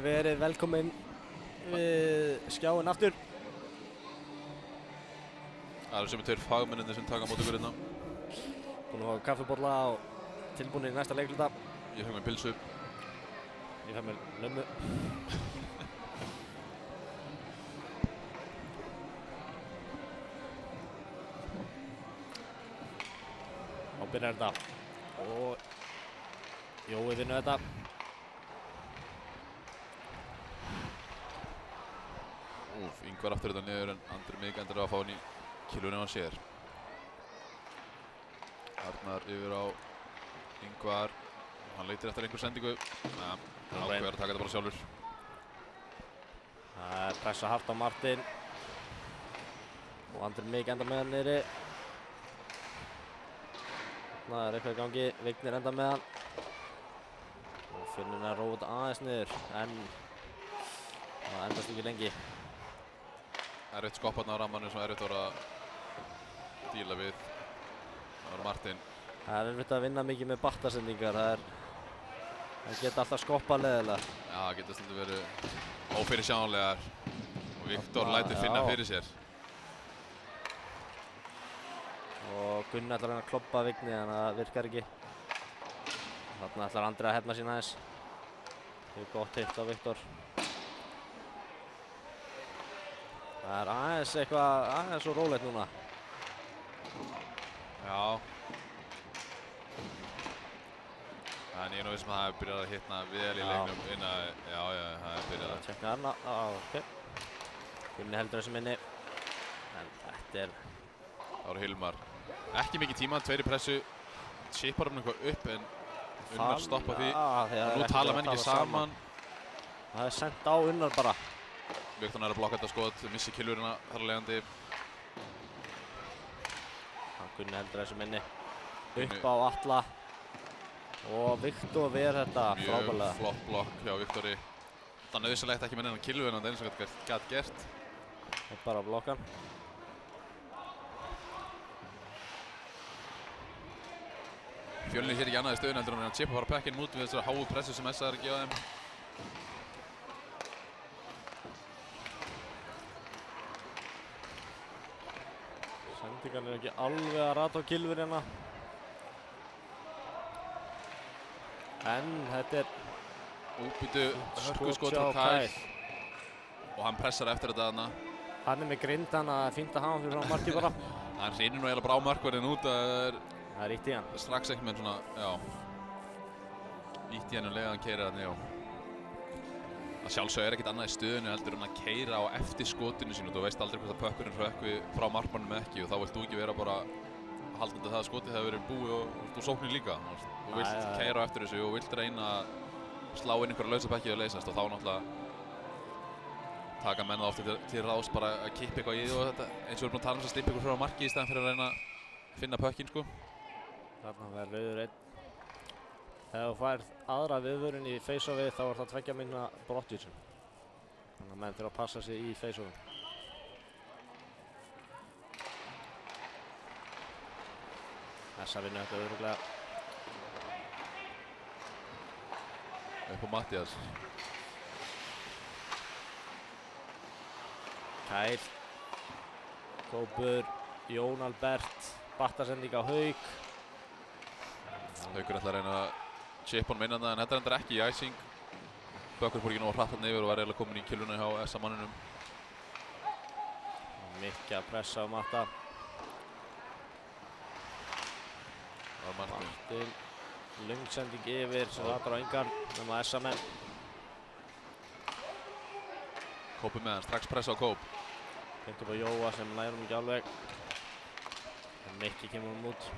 verið velkomin við skjáinn aftur. Það eru sem 2 fagmennir sem taka á móti ykkur hérna. Búin að fá kaffibolla og tilbúinir í næsta leikluta. Ég fekk mér pilsu. Ég fæ mér lömmu. Og byrjar þetta. Og Jói vinnur þetta. Ingvar aftur þetta niður en Andri Mig endur að fá hann í kilunni á hann sér. Arnar yfir á Ingvar. Hann leitir eftir einhver sendingu. Hann ákveður að taka þetta bara sjálfur. Það er pressa hart á Martin. Og Andri Mig enda með hann niðri. Það er eitthvað í gangi. Vignir enda með hann. Og Finnur að róa þetta aðeins niður. En það endast ekki lengi. Erfitt skopp hérna á rammanum sem erfitt voru að díla við. Það var Martin. Það er erfitt að vinna mikið með battasendingar. Það geta alltaf skoppað leiðilega. Já, það geta stundum verið ófyrirsjáanlegar. Og Viktor lætur finna fyrir sér. Og Gunni ætlar að reyna að klobba Vigni en það virkar ekki. Þarna ætlar Andri að hefna sín aðeins. Það er gott hitt á Viktor. Það er aðeins svo rólegt núna. Já. En ég er nú vissum að það hefur byrjað að hitna vel í leiknum innan, já, það hefur byrjað að. Tjekka þarna, ok. Gunni heldur þessu minni. En þetta er... Það voru Hilmar. Ekki mikið tíma, 2 í pressu. Chipar eitthvað upp en Unnar stoppa því. Og nú tala menn ekki saman. Það er sendt á Unnar bara. Viktor er að blokka þetta skot, missi kilurina þar að leiðandi. Gunni heldur þessu minni. Upp á Atla. Og Viktor ver þetta frábærlega. Mjög flott blokk hjá Viktori. Það er nauðsynlegt ekki með neina kilurina eins og þetta gat gert. Það er bara blokkan. Fjölnir hér ekki annað í stöðun heldur en að chipa bara pekkinn út við þessari háu pressu sem SA er að gefa þeim. Sendingan er ekki alveg að rata á Gylfur hérna. En þetta er Útbyttu hörkuskot frá Kyle. Og hann pressar eftir þetta þarna. Hann er með grind, hann að fínt að hafa hann fyrir frá markið bara. Hann reynir nú eiginlega bara á markverðin út að það er ítt í hann. Strax ekki með svona, já. Ítt í hann leið hann keyrir þarna, já. Það sjálfsög er ekkert annað í stöðunni heldur en að keyra á eftir skotinu sínu. Þú veist aldrei hvort að pökkurinn hrökkvi frá markmannum ekki og þá vilt þú ekki vera bara haldandi það að skotið hefur verið búið og sóknin líka. Þú vilt keyra á eftir þessu og vilt reyna að slá inn einhverja lausapekki og leysast og þá náttúrulega taka menn ofta til ráðs bara að kippa eitthvað í og þetta eins og við erum búin að tala um þess að slippa ykkur frá marki í staðan fyrir að reyna að finna pökkinn sko. Þarna verður rauður einn. Þegar þú færð aðra viðvörun í face-offið þá er það 2 mínútna brottvísun. Þannig að menn þurfa að passa sig í face-offum. Þessa vinnu þetta örugglega. Upp á Mattias. Kyle. Kópur. Jón Albert. Battasending á Hauk. Haukur ætla að reyna að chipa honum innan það en þetta er endur ekki í æsing. Bökkur fór ekki nóg hratt þarna yfir og var eiginlega komin í kiluna hjá SA-manninum. Mikið að pressa á Matta. Það var Martin. Lungsending yfir sem ratar á engan nema SA-menn. Kópur með hann, strax pressa á Kóp. Beint upp á Jóa sem lægur ekki alveg. En Mikki kemur út.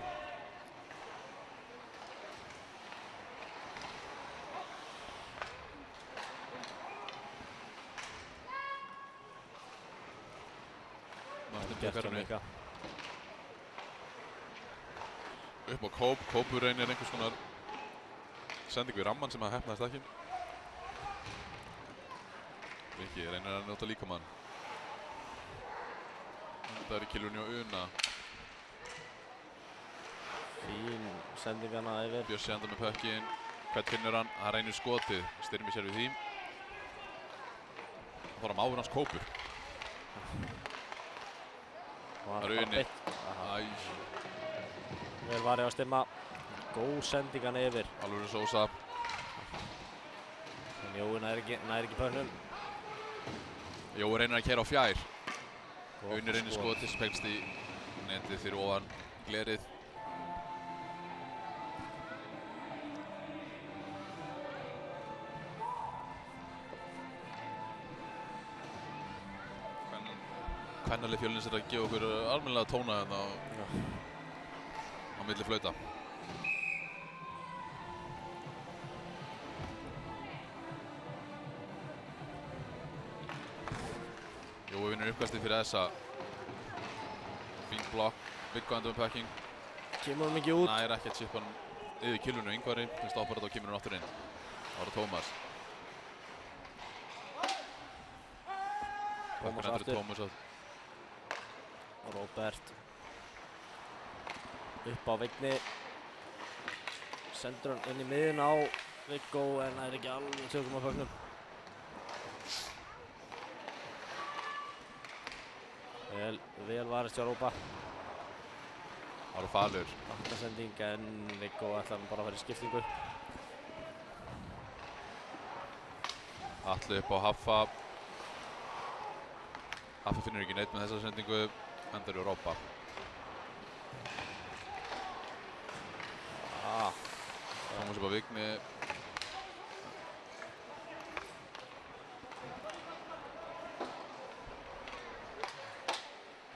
Martin tekur hann upp. Upp á Kóp, Kópur reynir einhvers konar sendingu í rammann sem að heppnaðist ekki. Viki reynir að njóta líkamann. Það er í kilunni á Una. Fín sendingana yfir. Bjössi enda með pökkinn. Hvert finnur hann? Hann reynir skotið. Styrmir sér við því. bara máður hans Kópur. Það er unni. Vel varið á stimma. Góð sendingan yfir. Alvöru Sósa. En Jói nær ekki pönnum. Jói reynir að keyra á fjær. Unni reynir skotið sem fengst í netið fyrir ofan glerið. Kvennalið Fjölnis að gefa okkur almennilega tóna hérna á milli flauta. Jói vinnur uppkastið fyrir þessa. Fín blokk, Viggo endur með packing. Kemur hann ekki út? Nær ekki að chippa hann yfir Kilvinu og Ingvari. Þeir stoppar þetta og kemur hann aftur inn. Það var Tómas. Tómas aftur. Tómas aftur. Róbert upp á Vigni, sendur hann inn í miðjun á Viggo en það er ekki alveg tökum á pögnum. Vel varist hjá Róba. Það var falur. Aftasending en Viggo ætlar bara að fara í skiptingu. Atli upp á Haffa. Haffa finnur ekki neitt með þessa sendingu. Endar í Róba. Tómas upp á Vigni.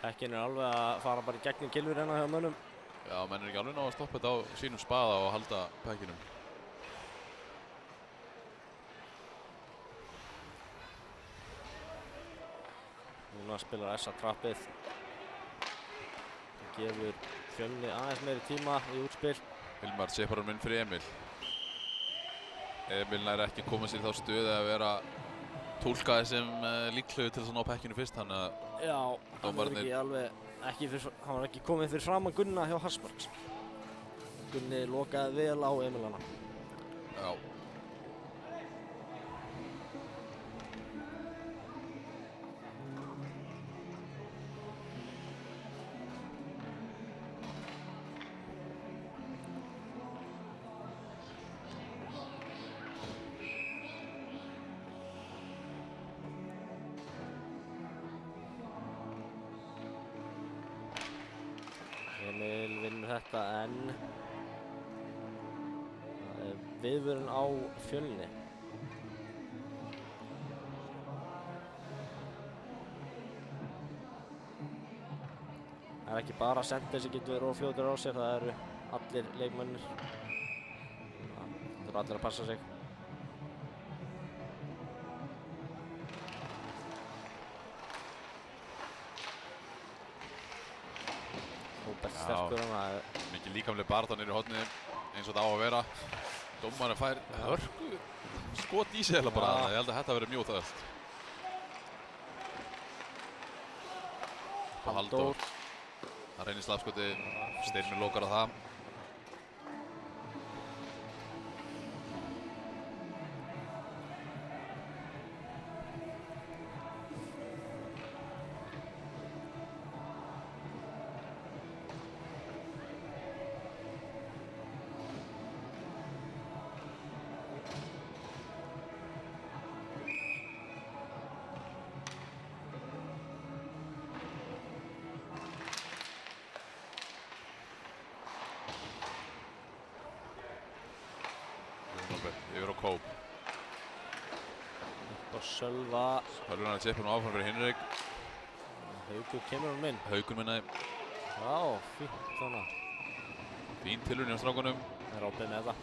Pekkin alveg að fara bara í gegnum Gylfur hérna hjá mönnum. Já, menn ekki alveg ná að stoppa þetta á sínum spaða og halda Pekkinum. Núna spilar Essa trappið. Gefur Fjölni aðeins meiri tíma í útspil. Hilmar seppar hann inn fyrir Emil. Emil nær ekki komið sér í þá stöðu að vera túlkaði sem líklegur til þess að ná Pekkinu fyrst, þannig að já, hann var ekki komið fyrir framan Gunna hjá Harsmarks. Gunni lokaði vel á Emilana. Já. Emil vinnur þetta en það er viðvörun á Fjölni. Það er ekki bara Sender sem getur verið fljótur á sér, það eru allir leikmennir. Það eru allir að passa sig. Sterkur hann. Mikið líkamlega baráttu niður í horni eins og þetta á að vera. Dómarinn fær hörku skot í sig heila bara. Ég held að þetta verið mjög þögult. Halldór. Það reynir slagskoti. Styrmir lokar á það. Yfir á Kóp. Upp á Sölva. Sölvan að chippa nú áfram fyrir Hinrik. Haukur kemur hann inn. Haukur minnaði. Já, fínt þannig. Fín tilurinn hjá strákunum. Það er opið með þetta.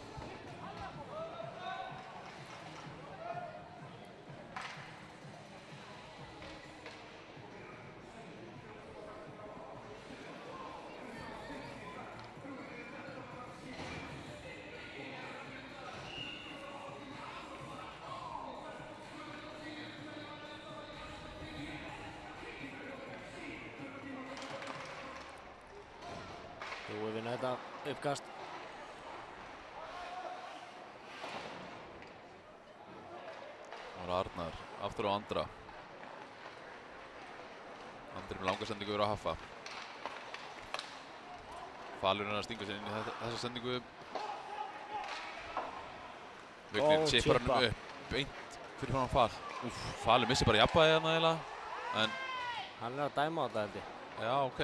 Jói vinna þetta uppkast. Það var Arnar, aftur á Andra. Andri með langa sendingu yfir á Haffa. Falur að stinga sér inn í þessa sendingu. Vignir chippar hann upp, beint fyrir framan Fal. Úff, Falur missir bara jafnvægið hérna eiginlega. En hann að dæma á þetta held ég. já, ok.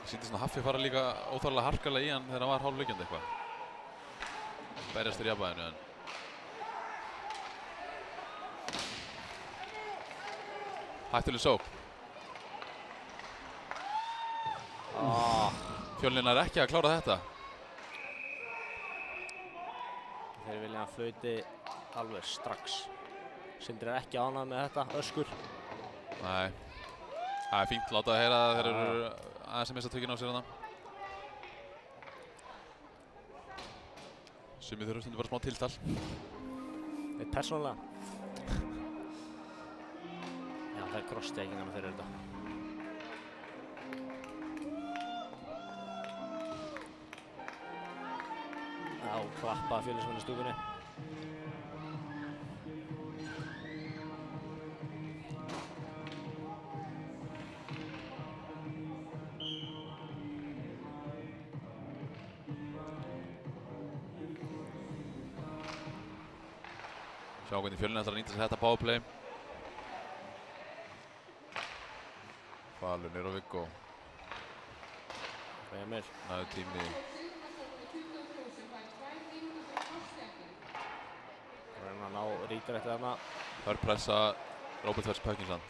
Sýndi svona Haffi fara líka óþarlega harkalega í hann þegar hann var hálfleikjandi eitthvað. Berjast fyrir jafnvæginu en hættuleg sókn. Fjölnir er ekki að klára þetta. Þeir vilja hann flauti alveg strax. Sindri er ekki ánægður með þetta, öskur. Nei, það er fínt láta að heyra það þeir eru aðeins að missa tökin á sér hana. Sumir þurfa stundum bara smá tiltal. Eitt persónulega. Já, það er krosstekingarna fyrir þetta. Já, klappa félagsmenn í stúkunni. Sjá hvernig Fjölnir ætlar að nýta sér þetta powerplay. Falur niður á Viggo. Emil. Næður tími. Reyna að ná ríkrætti þarna. Hörpressa Robert Fels Pökkinsand.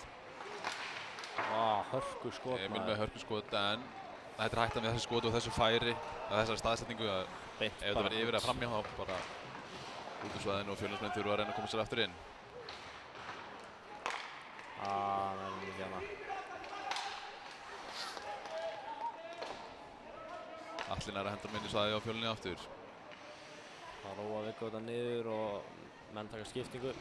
Hörku skot. Emil með hörku skot en þetta er hættan við þessu skot og þessu færi að þessari staðsetningu að ef þetta verður yfir að framjá þá bara út úr svæðinu og Fjölnismenn þurfa að reyna að koma sér aftur inn. Það er mikið hérna. Atli nær að henda minni svæði á Fjölni aftur. Það róa Viggo þetta niður og menn taka skiptingu.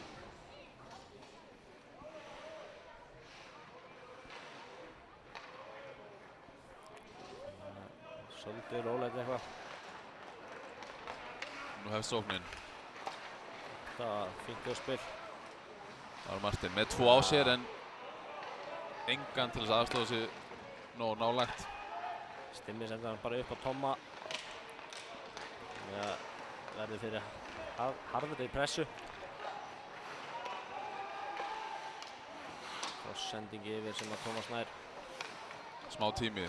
Svolítið rólegt eitthvað. Nú hefst sóknin. Það var fínt spil. Það var Martin með 2 á sér en engan til þess að aðstofa sig nógu nálægt. Stimmi sendur hann bara upp á Tomma. Það verður fyrir harðri í pressu. Krosssendingi yfir sem að Tómas nær. Smá tími.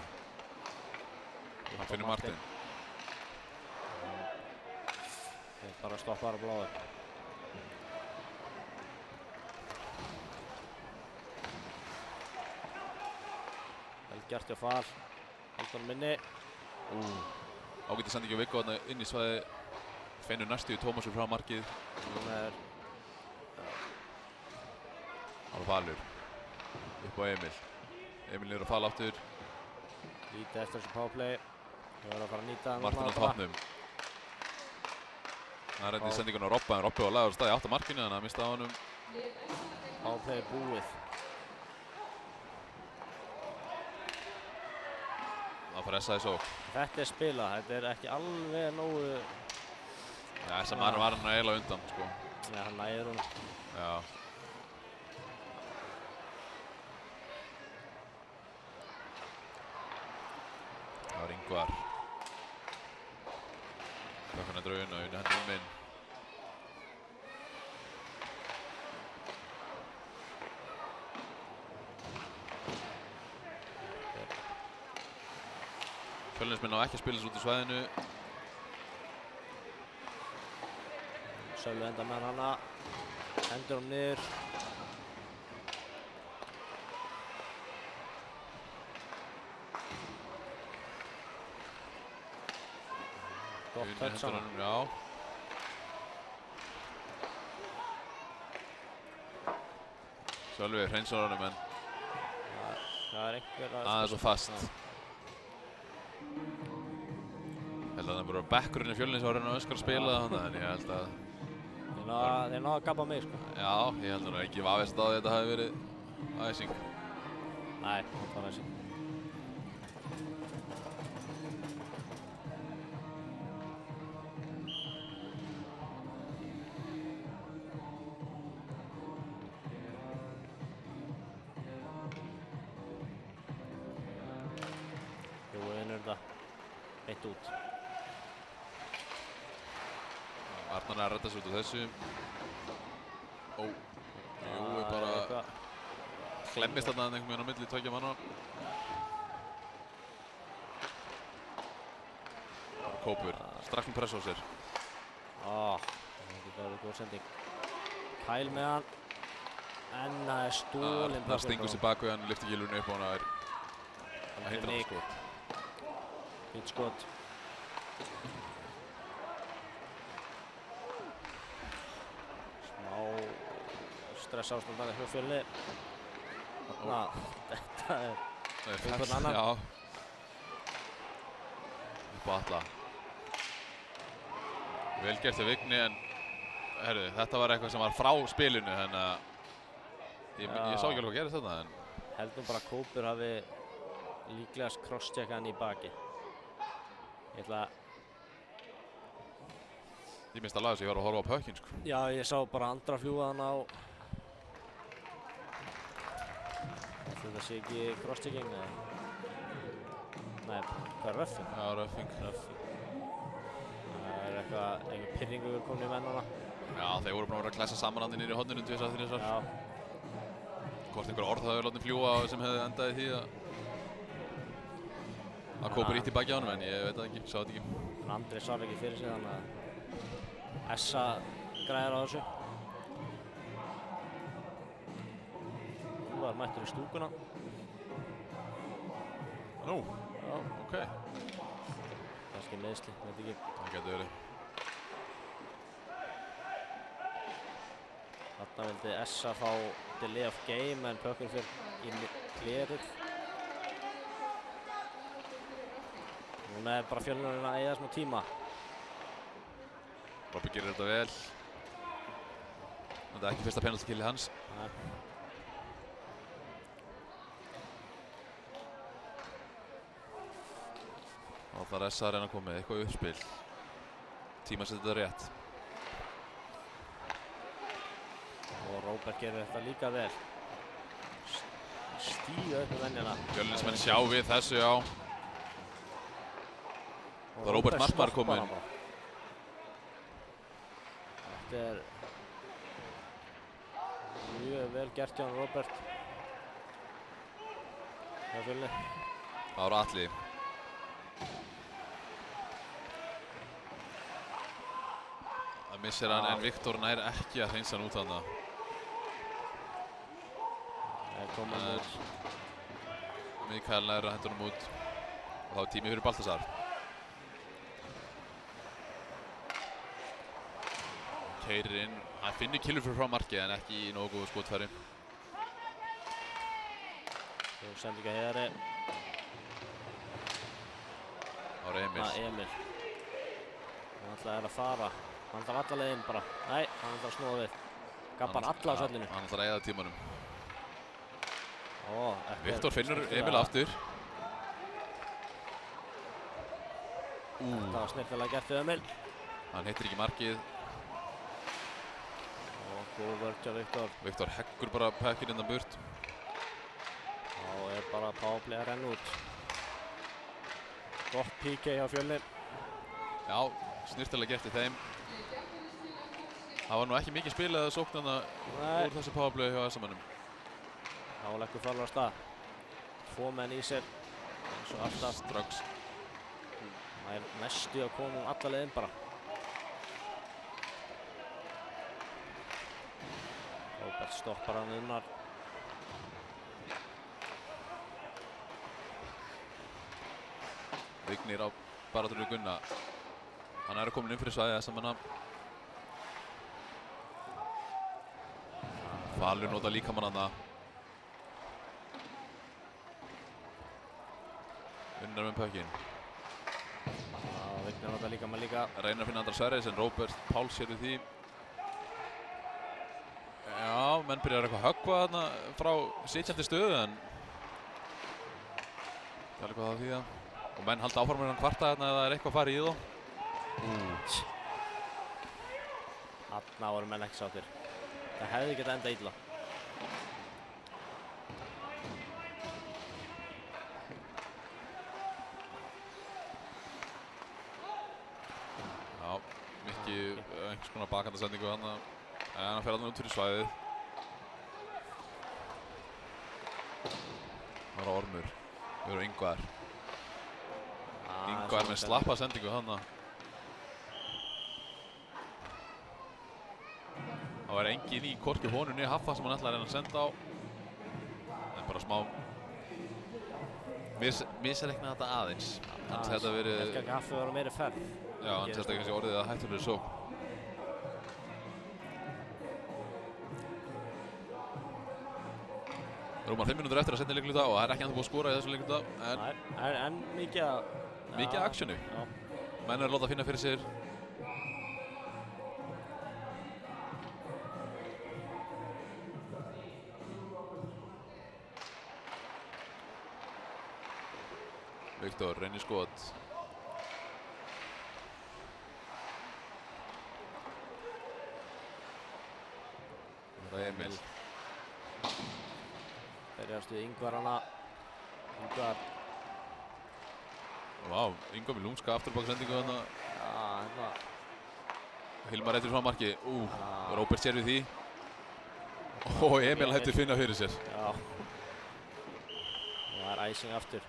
Hann finnur Martin. Þeir bara stoppar á bláðu. Vel gert hjá Fal. Haldur minni. Ágæti sendingi á Viggo þarna inn í svæði. Finnur næstu í Tómasur frá markið. Núna er Það var Falur. Upp á Emil. Emil niður á Fal aftur. lítið eftir þessu powerplay. Það verður að fara að nýta hann. Martin á toppnum. Það er reyndið sendingun á Robba en Robbi var lagður stað í 8 markinu þannig að mista á honum. Powerplay er búið. Það fara SA í sók. Þetta er spilað, þetta er ekki alveg nógu... Já, þess að maður var hann eiginlega undan, sko. Nei, hann næður hún. Já. Það var Ingvar. Klokkan draun og unni hendur inn. Fjölnismenn á ekki að spila þessu út í svæðinu. Sölvi enda með hana. Hendur hún niður. Gott touch saman. Já. Sölvi hreinsar honum en Það er einhver aðeins og fast. Ég held að það bara bekkurinn í Fjölnis var hann að öskar að spila þannig en ég held að... Þeir náðu að gabba mig, sko. Já, ég held að ekki vafist á því að þetta hafi verið æsing. Nei, það var æsing. þetta beint út. Arnar er að redda sig út úr þessu. Ó, jú, bara klemmist þarna einhvern veginn á milli tveggja manna. Kópur, strax með press á sér. Það getur verið góð sending. Kyle með hann. En það er stólinn. Arnar stingur sér bak við hann, lyftir gílurinn upp og hann er að hindra hann skot. Fínt skot. Smá stress ástandandi hjá Fjölni. Þarna, þetta er einhvern annan. Já. Upp á Atla. Vel gert hjá Vigni en herru, þetta var eitthvað sem var frá spilinu þannig að ég sá ekki alveg hvað gerist þarna en Heldum bara að Kópur hafi líklegast crosscheckað hann í baki. Ég minnst að laga þess að ég var að horfa á pökkinn sko. Já, ég sá bara Andra fljúga hann á. Þetta sé ekki crosschecking eða? Nei, hvað er röffing? Já, röffing. Það er eitthvað pirringur komin í mennuna. Já, þeir voru bara að klessa saman hann niður í horninu tvisvar. Já. Hvort einhver orð hafði látið fljúga sem hefði endað í því að Kópur ítti baki á honum en ég veit það ekki, sá þetta ekki. En Andri svar ekki fyrir sig þannig að Essa græðir á þessu. Úlfar mættur í stúkuna. Nú, Já. ok. Kannski meiðsli, veit ekki. Það getur verið. Þarna vildi Essa fá delay of game en Pökkur fyrir í klerið. Núna er bara Fjölnirinn að eyða smá tíma. Robby gerir þetta vel. Þetta er ekki fyrsta penalty-killið hans. Nei. Og það er Essa að reyna að koma með eitthvað uppspil. Tíma setja þetta rétt. Og Róbert gerir þetta líka vel. Stíga upp með venjana. Fjölnismenn sjá við þessu, já. Það er Róbert Markmaður kominn. Þetta er mjög vel gert hjá hann Róbert. hjá Fjölni. Það var Atli. Það missir hann en Viktor nær ekki að hreinsa hann út þarna. Mikael nær að henda honum út og þá er tími fyrir Baltasar. Keyrir inn, hann finnur killur fyrir frá markið en ekki í nógu góðu skotfæri. Sendinga Heiðari. Það var Emil. Emil. Hann ætlaði að fara. Hann ætlar alla leið inn bara. Nei, hann ætlar að snúa við. Gaf bara alla á svellinu. Hann ætlar að eyða tímanum. Viktor finnur Emil aftur. Þetta var snirtilega gert við Emil. Hann hittir ekki markið. Góð vörð hjá Viktor. Viktor heggur bara pekkinn innan burt. Þá er bara powerplay að renna út. Gott PK hjá Fjölni. Já, snirtilega gert í þeim. Það var nú ekki mikið spilað að sóknana úr þessu powerplay hjá SA-mönnum. Þá leggur Þorvar af stað. 2 menn í sér. Eins og alltaf. Strax. Það er næstu að koma alla leið inn bara. Róbert stoppar hann unnar. Vignir á baráttunni við Gunna. Hann er komin inn fyrir svæðið SA-manna. Falur nota líkamann þarna. Unnar með pökkinn. Vignir nota líkamann líka. Reynar að finna Andra Sverris en Róbert Páls sér við því. Já, menn byrjar eitthvað að höggva þarna frá sitjandi stöðu en það er eitthvað það því það. Og menn halda áfram með hann kvarta þarna eða það er eitthvað að fara í þá. Þarna voru menn ekki sáttir. Það hefði getað enda illa. kannski einhvers konar bakhandasendingu þarna. En hann fer þarna út fyrir svæðið. Það var Ormur. Við erum Ingvar. Ingvar með slappa sendingu þarna. Það var engin í hvorki honum niður Haffa sem hann ætlaði að reyna að senda á. En bara smá misreikna þetta aðeins. Hans þetta verið... Ég held ekki að Haffi var á meiri ferð. Já, hans þetta kannski orðið að hættur fyrir sókn. Rúmar 5 mínútur eftir að senda leikluta og það er ekki ennþá búið að skora í þessum leikluta. En Mikið actionu. Menn eru að láta finna fyrir sér. Viktor reynir skot. Það er Emil. Berjast við Ingvar hana. Ingvar. Vá, Ingvar með lúmska afturbakssendingu þarna. Já, hérna. Hilmar réttir fram marki. Róbert sér við því. Og Emil hættir finna fyrir sér. Já. Það er æsing aftur.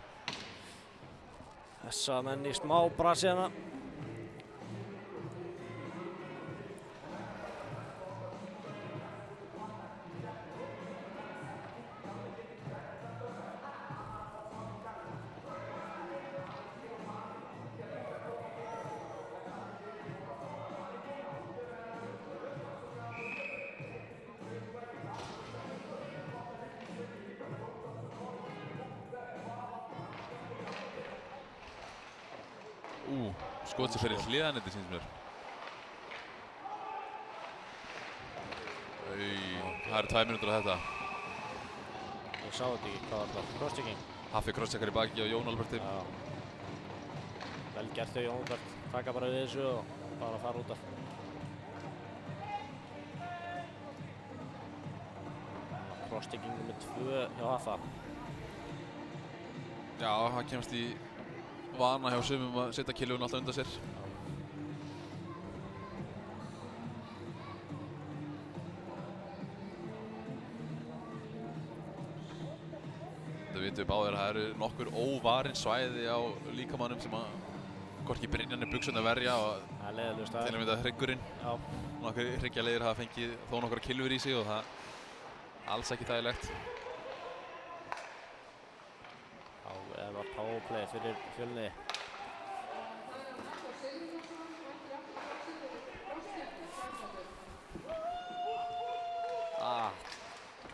Þessa menn í smá brasi hana. Skot sem fer í hliðanetti sýnst mér. Það eru 2 mínútur á þetta. Ég sá þetta ekki, hvað var það? Crosschecking? Haffi crosscheckar í baki á Jón Alberti. Já. Vel gert þau Jón Albert. Taka bara við þessu og bara fara út af. Crosschecking nr. 2 hjá Haffa. Já, hann kemst í vana hjá sumum að setja kilvun alltaf undan sér. Þetta vitum við báðir að það eru nokkur óvarin svæði á líkamannum sem að hvorki Brynjarni buxurnar verja og Það er leiðilegur staður. til að mynda hryggurinn. Já. Nokkur hryggjarlegir hafa fengið þó nokkra kilvur í sig og það alls ekki þægilegt. Það var powerplay fyrir Fjölni.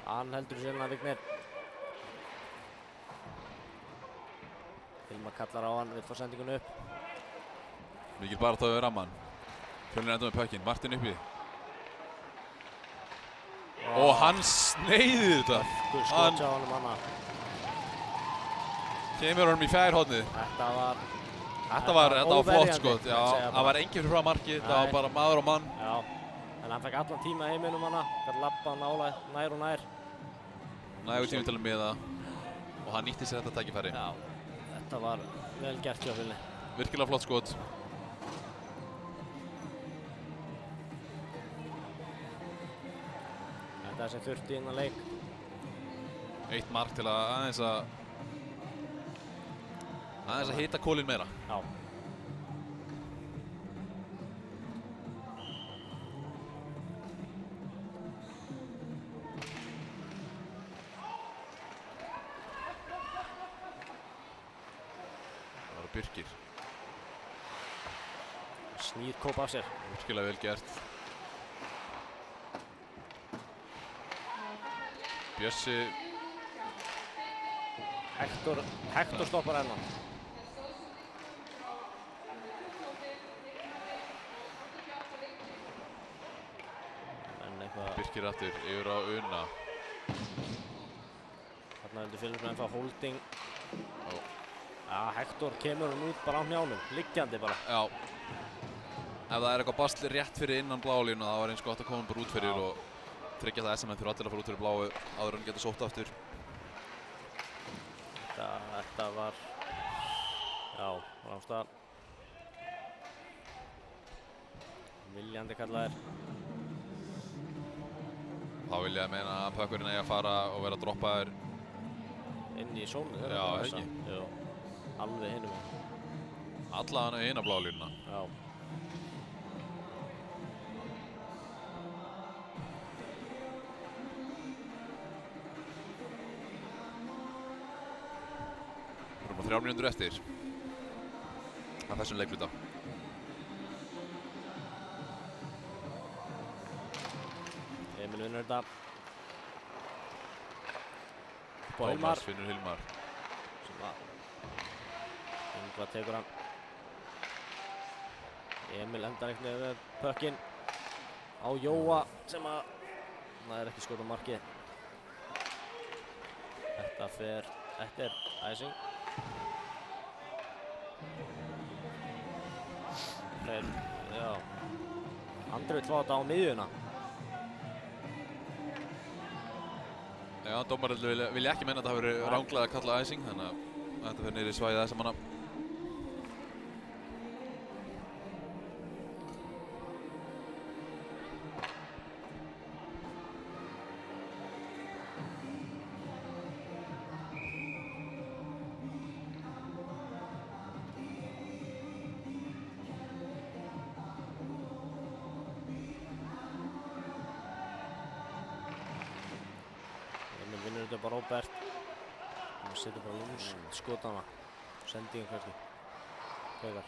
Hann heldur sér hérna Vignir. Hilmar kallar á hann, vill fá sendingun upp. Mikil barátta við rammann. Fjölnir enda með pökkinn, Martin uppi. Og hann sneiðir þetta. Skot hjá honum hana. Kemur honum í fjærhornið. Þetta var flott skot. Já, það var enginn fyrir frá markið. Það var bara maður og mann. Já, en hann fekk allan tíma heiminum hana. Gæti labba nálægt, nær og nær. Nægur tími til að miða. Og hann nýtti sér þetta tækifæri. Já, þetta var vel gert hjá Fjölni. Virkilega flott skot. Þetta er sem þurfti innan leik. Eitt mark til að aðeins að hita kólinn meira. Já. Það var Birkir. Snýr kóp af sér. Virkilega vel gert. Bjössi. Hector stoppar hennan. Birkir aftur yfir á Una. Þarna heldur Fjölnismenn fá holding. Já, Hector kemur hann út bara á hnjánum, liggjandi bara. Já. Ef það er eitthvað basl rétt fyrir innan blálínu, það var eins gott að koma bara út fyrir og tryggja það SM-menn þurfa allir að fara út fyrir bláu áður en geta sótt aftur. Þetta var, já, rámstað. Viljandi kallaðir. Þá vil ég meina að pökkurinn eigi að fara og vera droppaður Inn í sónu. Já, ekki. Jú, alveg hinum. allavega í eina bláa línuna. Já. Við erum á 3 mínútur eftir að þessum leikluta. Emil vinnur þetta. Tómas finnur Hilmar. Sem að Ingvar tekur hann. Emil endar einhvern veginn með pökkinn á Jóa sem að það er ekki skot á markið. Þetta fer eftir æsing. Þeir, já. Andri vill fá þetta á miðjuna. Já, dómararnir vilja ekki menna að það hafi verið ranglega að kalla æsing, þannig að þetta fer niður í svæðið þessa manna. Þetta er bara Róbert. Hann setur bara lúmst skotana. Sendingin kannski. Haugar.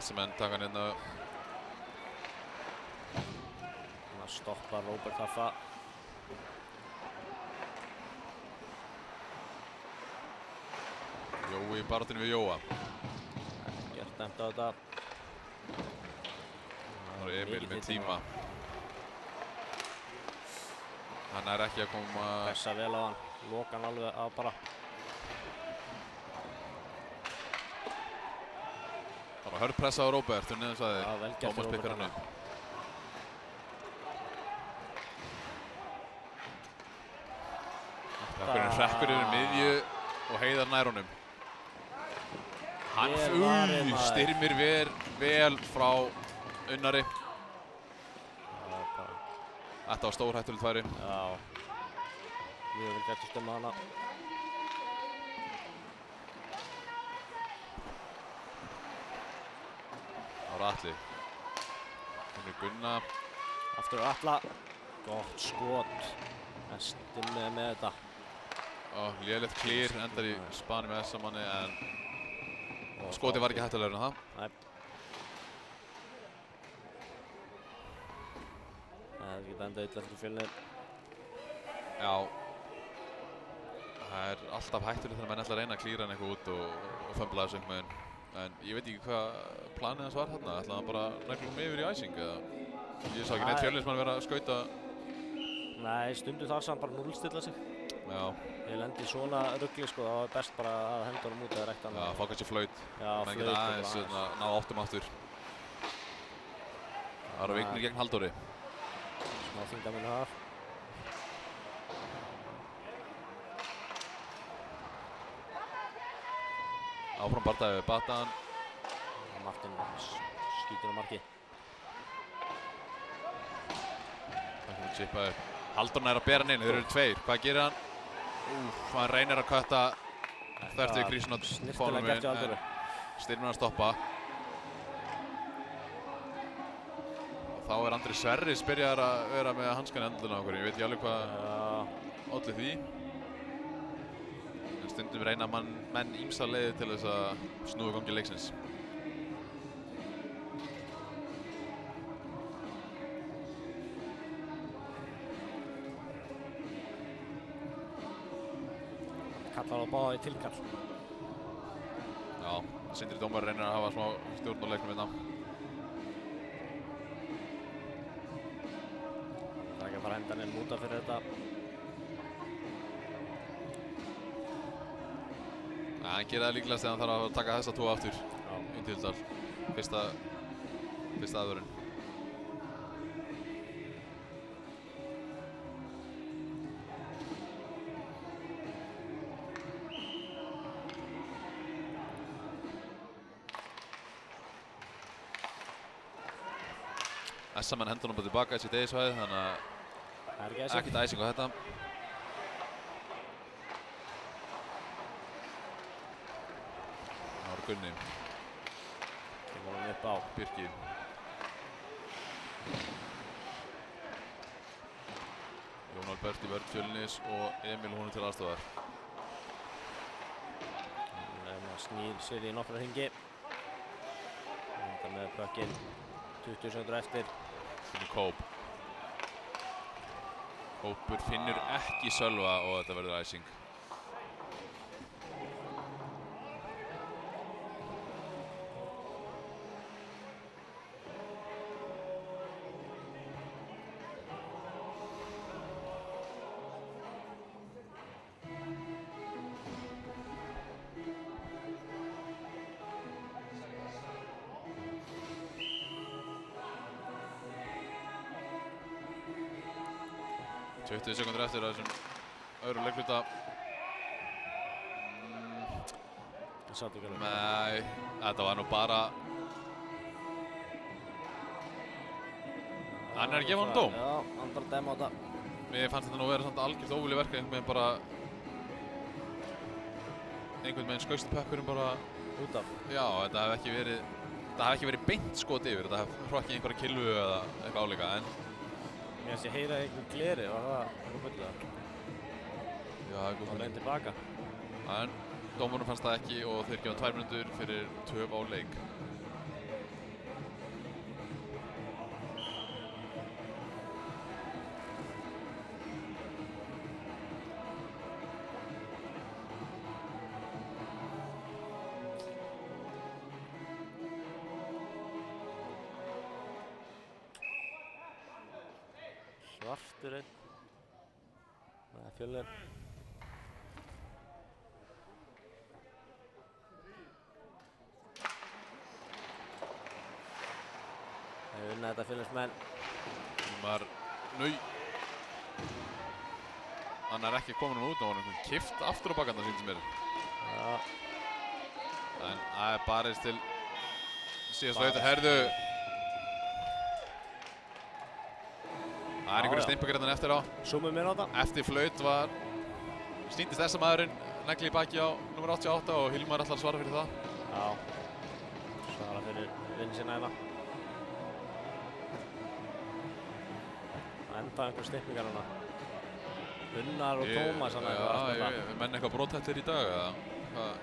SMN taka hann hérna. Hann stoppar Róbert Haffa. Jói í baráttinu við Jóa. Gert dæmt á þetta. Það er Emil með tíma. Hann er ekki að koma... Pressa vel á hann. Loka hann alveg á bara. Bara hörð pressa á Róbert, hún neðan sagði. Já, vel gert Tómas pikkar hann upp. Pökkurinn hrekkur yfir miðju og Heiðar nær honum. Hann styrmir vel frá Unnari. Þetta var stórhættulegt færi. Já. Mjög vel gert að stemma hana. Ára Atli. Hún er Gunna. Aftur Atla. Gott skot. En stimmið með þetta. Lélegt klír, endar í spani með þessa manni en skotið var ekki hættulegur en það. Nei. Það hefði getað endað illa fyrir Fjölnir. Já. Það er alltaf hættulegt þegar menn ætla að reyna að klíra hann eitthvað út og fömbla þessu einhvern veginn. En ég veit ekki hvað planið hans var þarna. Ætlaði hann bara að neglum yfir í æsing eða? Ég sá ekki neitt Fjölnismann vera að skauta. Nei, stundu þar sem hann bara núllstilla sig. Já. Ég lendi í svona rugli sko, það var best bara að henda honum út eða rekta hann. Já, fá kannski flaut. Já, menn geta aðeins ná áttum aftur. Það eru Vignir gegn Halldóri. Smá þyngdarmunur þar. Áfram bardaði við Batan. Martin skýtur á marki. Það er chippaður. Halldór nær að bera hann inn, þeir eru tveir. Hvað gerir hann? Hann reynir að kötta þvert við krísuna fónum inn, en Styrmir að stoppa. Og þá er Andri Sverris byrjaður að vera með hanskan endluna á okkur. Ég veit ekki alveg hvað olli því. En stundum reyna menn ýmsa leiði til þess að snúa gangi leiksins. Kallar á báða í tilkall. Já, Sindri dómari reynir að hafa smá stjórn á leiknum hérna. Það er ekki að fara að henda hann múta fyrir þetta. Nei, hann gerir það líklegast þegar hann þarf að taka þessa tvo aftur. Inn til Hildal. Fyrsta aðvörun. S-menn hendur hann bara tilbaka í sitt eigisvæði, þannig að Það er ekki ekkert æsing á þetta. Það var Gunni, Kemur hann upp á. Birki. Jón Albert í vörn Fjölnis og Emil honum til aðstofar. Hann snýr sér í nokkra hringi. Þetta með pökkinn 20 sekúndur eftir. Finnur Kóp. Kópur finnur ekki Sölva og þetta verður æsing. Tveittið sekundur eftir að þessum öðrum leikluta. Það satt ekki alveg. Nei, þetta var nú bara... Hann er að gefa honum dóm. Já, hann bara dæma á þetta. Mér fannst þetta nú vera samt algjört óvilji verka, einhvern veginn bara... Einhvern veginn skaust pökkurinn bara... Út af. Já, þetta hef ekki verið beint skot yfir, þetta hef hrokkið einhverja kilvu eða eitthvað álíka, en... Mér finnst ég heyra einhvern gleri, var það eitthvað bullið? Já, það er góð Það leiðin tilbaka. En dómurum fannst það ekki og þeir gefa 2 mínútur fyrir töf á leik. Svarturinn. Það er Fjölnir. Það er unnað þetta Fjölnismenn. Hann er ekki komin út og hann er kippt aftur á bak þarna sýndist mér. Já. En það er barist til síðast auðvitað, herðu. Það er einhverju steinpagerðan eftir á. Zoomum inn á þetta. Eftir flaut var snýndist þessa maðurinn negli í baki á nr. 88 og Hilmar ætlar að svara fyrir það. Já. Svara fyrir vinn sinna hérna. Enda einhver steinpingar hana. Unnar og Tómas hann eitthvað. Já, menn eitthvað brothættir í dag eða hvað?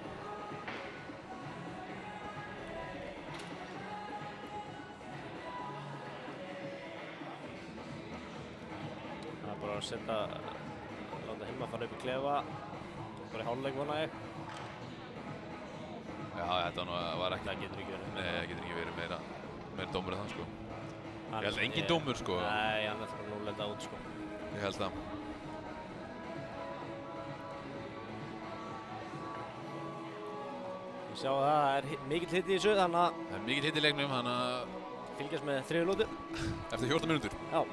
Bara að setja, láta Hilmar fara upp í klefa, bara í hálfleik vona ég. Já, þetta var ekki... Það getur ekki verið. Nei, það getur ekki verið meira dómur en það sko. Ég held engin dómur sko. Nei, hann er frá 0 út sko. Ég held það. Ég sjá að það er mikill hiti í þessu, þannig að... Það er mikill hiti í leiknum, þannig að... Fylgjast með 3 lótu. Eftir 14 mínútur. Já.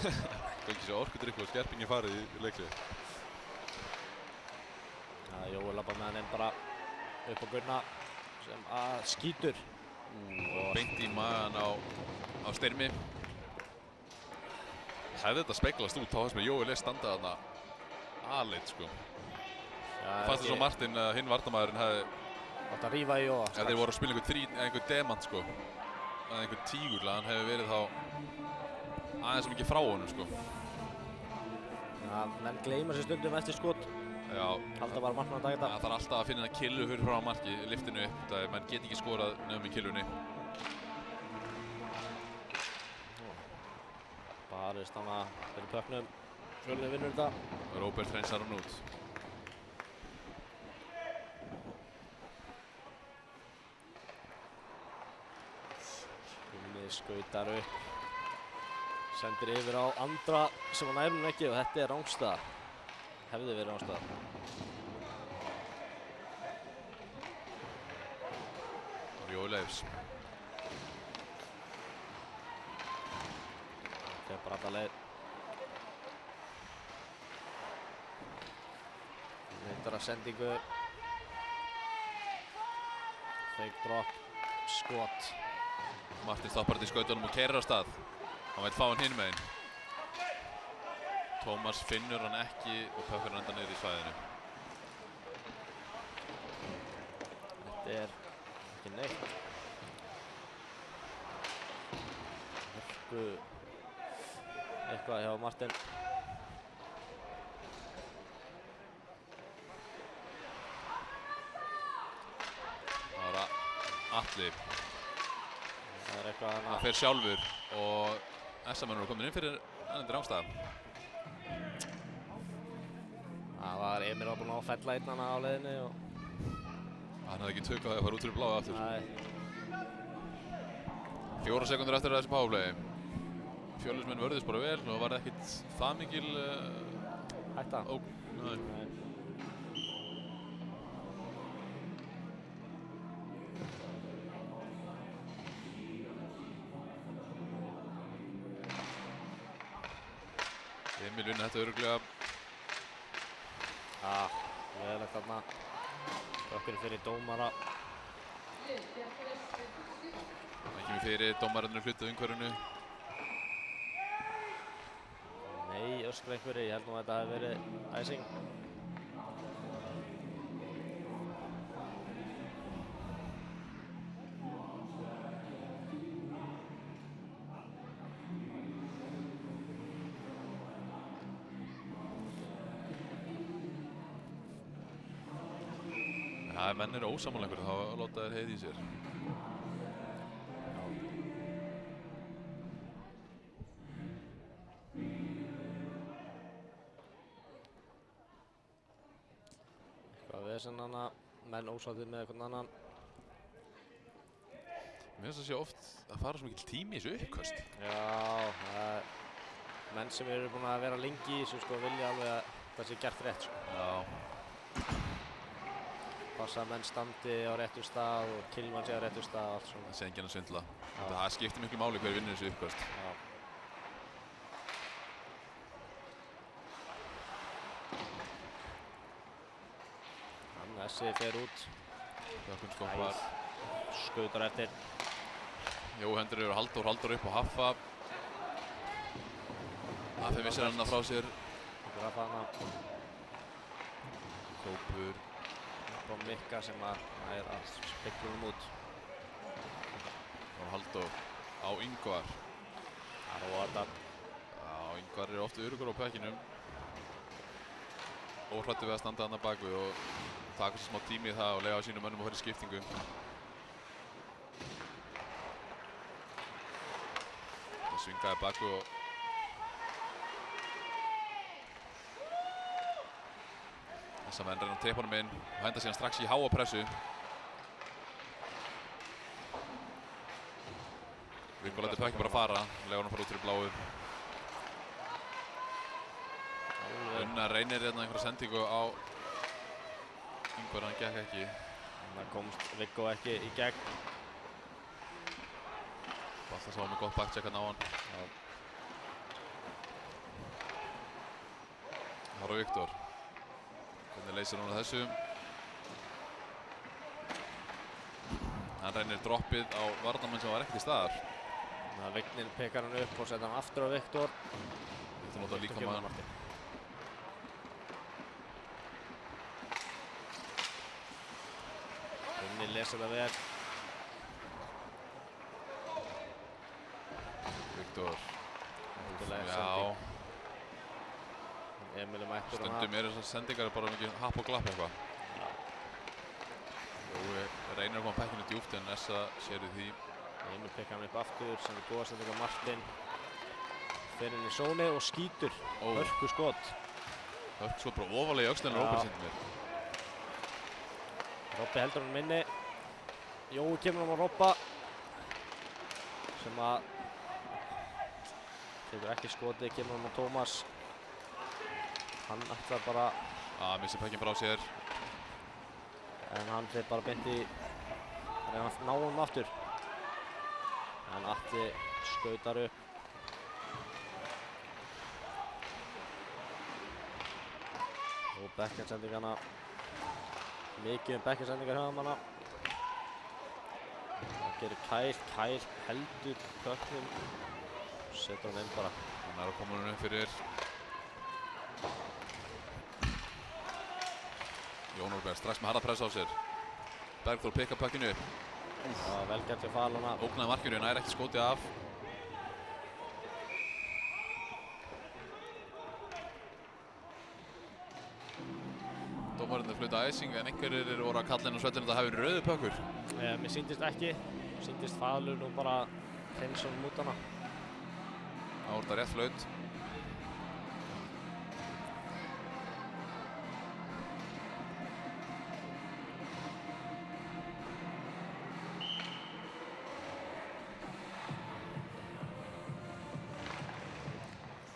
Ekki svo orkudrykku og skerpingi farið í leiklið. Já, Jói labbar með hann inn bara upp á Gunna sem að skýtur. Og beint í magan á Styrmi. Hefði þetta speglast út, þá fannst mér Jói Leifs standa þarna aðleit, sko. Fannst það svo Martin að hinn varnarmaðurinn hefði átt að rífa í Jóa. Ef þeir voru að spila einhver demant, sko. Eða einhver tígurla, hann hefði verið þá aðeins mikið frá honum, sko. Já, menn gleyma sér stundum eftir skot. Já. Halda bara markmann að taka þetta. Það þarf alltaf að finna hérna killu fyrir frá marki, liftinu upp. Það menn get ekki skorað nefnum í killunni. Barist hana fyrir pöknum. Fjölnir vinnur þetta. Róbert hreinsar hann út. Gummi skautar upp. Sendir yfir á Andra sem hann nær hún ekki og þetta er rangstæða. Hefði verið rangstæða. Jói Leifs. Það er bara alla leið. Neitar að sendingu. Fake drop. Skot. Martin stoppar þetta í skautunum og keyrir af stað. Hann vill fá hann hinn meginn. Tómas finnur hann ekki og pökkar hann enda niður í svæðinu. Þetta er ekki neitt. Hörku eitthvað hjá Martin. Það var Atli. Það er eitthvað hann fer sjálfur og SM-menn eru komin inn fyrir ennandi rángstæða. Það var Emil var búinn að fella einn hana á leiðinni og hann hafði ekki tökkað að fara út fyrir bláa aftur. Nei. 4 sekúndur eftir þessi powerplay. Fjölnismenn vörðust bara vel og var ekkert það mikil hætta. Ógn. Nei. Emil vinna þetta örugglega. Já, leðilegt þarna. Okkur fyrir dómara. Það kemur fyrir dómararnir hlutað umhverfinu. Nei, öskra einhverju. Ég held nú að þetta hefði verið æsing. Ef menn eru ósammála einhverju þá láta þeir heiði í sér. Eitthvað vesen hana, menn ósáttir með einhvern annan. Mér finnst það sé oft að fara svo mikil tími í þessu uppköst. Já, menn sem eru búin að vera lengi í þessu sko vilja alveg að það sé gert rétt sko. Já. Passa að menn standi á réttum stað og Kilman sé á réttum stað og allt svona. Það sé enginn að svindla. Það skiptir miklu máli hver vinnur þessu uppköst. Já. Þessi fer út. Bökkun stoppar. Skautar eftir. Hendur yfir Halldór upp á Haffa. Haffi missir hann frá sér. Haffa hana. Kópur. Upp á Mikka sem er að spekla út. Og Halldór á Ingvar. Það er óvartar. Já, Ingvar er oft öruggur á pekkinum. Óhrættur við að standa hann að bakvið og taka sér smá tími í það og lega á sínum mönnum og fara í skiptingu. Það svingaði bakvið og þessa menn reyna að teipa honum inn og henda síðan strax í háa pressu. Viggo lætur Pekki bara fara, lega hann að fara út fyrir bláu. Unnar reynir hérna einhverja sendingu á Ingvar, hann gekk ekki. Það komst Viggo ekki í gegn. Baltasar var með gott backcheck hann á hann. Ára Viktor. Hvernig leysir hún á þessu? Hann reynir droppið á varnarmann sem var ekkert í staðar. Vignir pekar hann upp og setja hann aftur á Viktor. Þetta nota líkamann. Vignir lesa þetta vel. Viktor. Skemmtileg Já. sending. Emil mættur hana. Stundum þessar sendingar bara mikið happ og glapp eitthvað. Jói reynir að koma pekkinu djúpt en Nessa sér í því. Emil pekar hann upp aftur, sem er góða sending á Martin. Fer inn í zóni og skýtur. Hörku skot. Hörku skot bara ofalega í öxlunum Róbert sýndi mér. Robbi heldur hann minni. Jói kemur hann á Robba. Sem að tekur ekki skotið, kemur hann á Tómas. Hann ætlar bara missir pekkin frá sér. En hann fer bara beint í reyna að ná honum aftur. En Atli skautar upp. Og bekkjarsendingarna. Mikið bekkjarsendingar hjá manna. Það gerir Kyle heldur pökknum. Setur hann inn bara. Hann að koma hann upp fyrir. Jón Orberg strax með harða pressa á sér. Bergþór pikka pökkinu upp. Vel gert hjá Faluna. Ógnaði markinu, nær ekki skotið af. Dómarinn flauta æsing en einhverjir voru að kalla inn á svellinu að það hafi verið rauðu pökkur. Mér sýndist ekki. Sýndist Falur nú bara hreins honum út hana. Það voru þetta rétt flaut.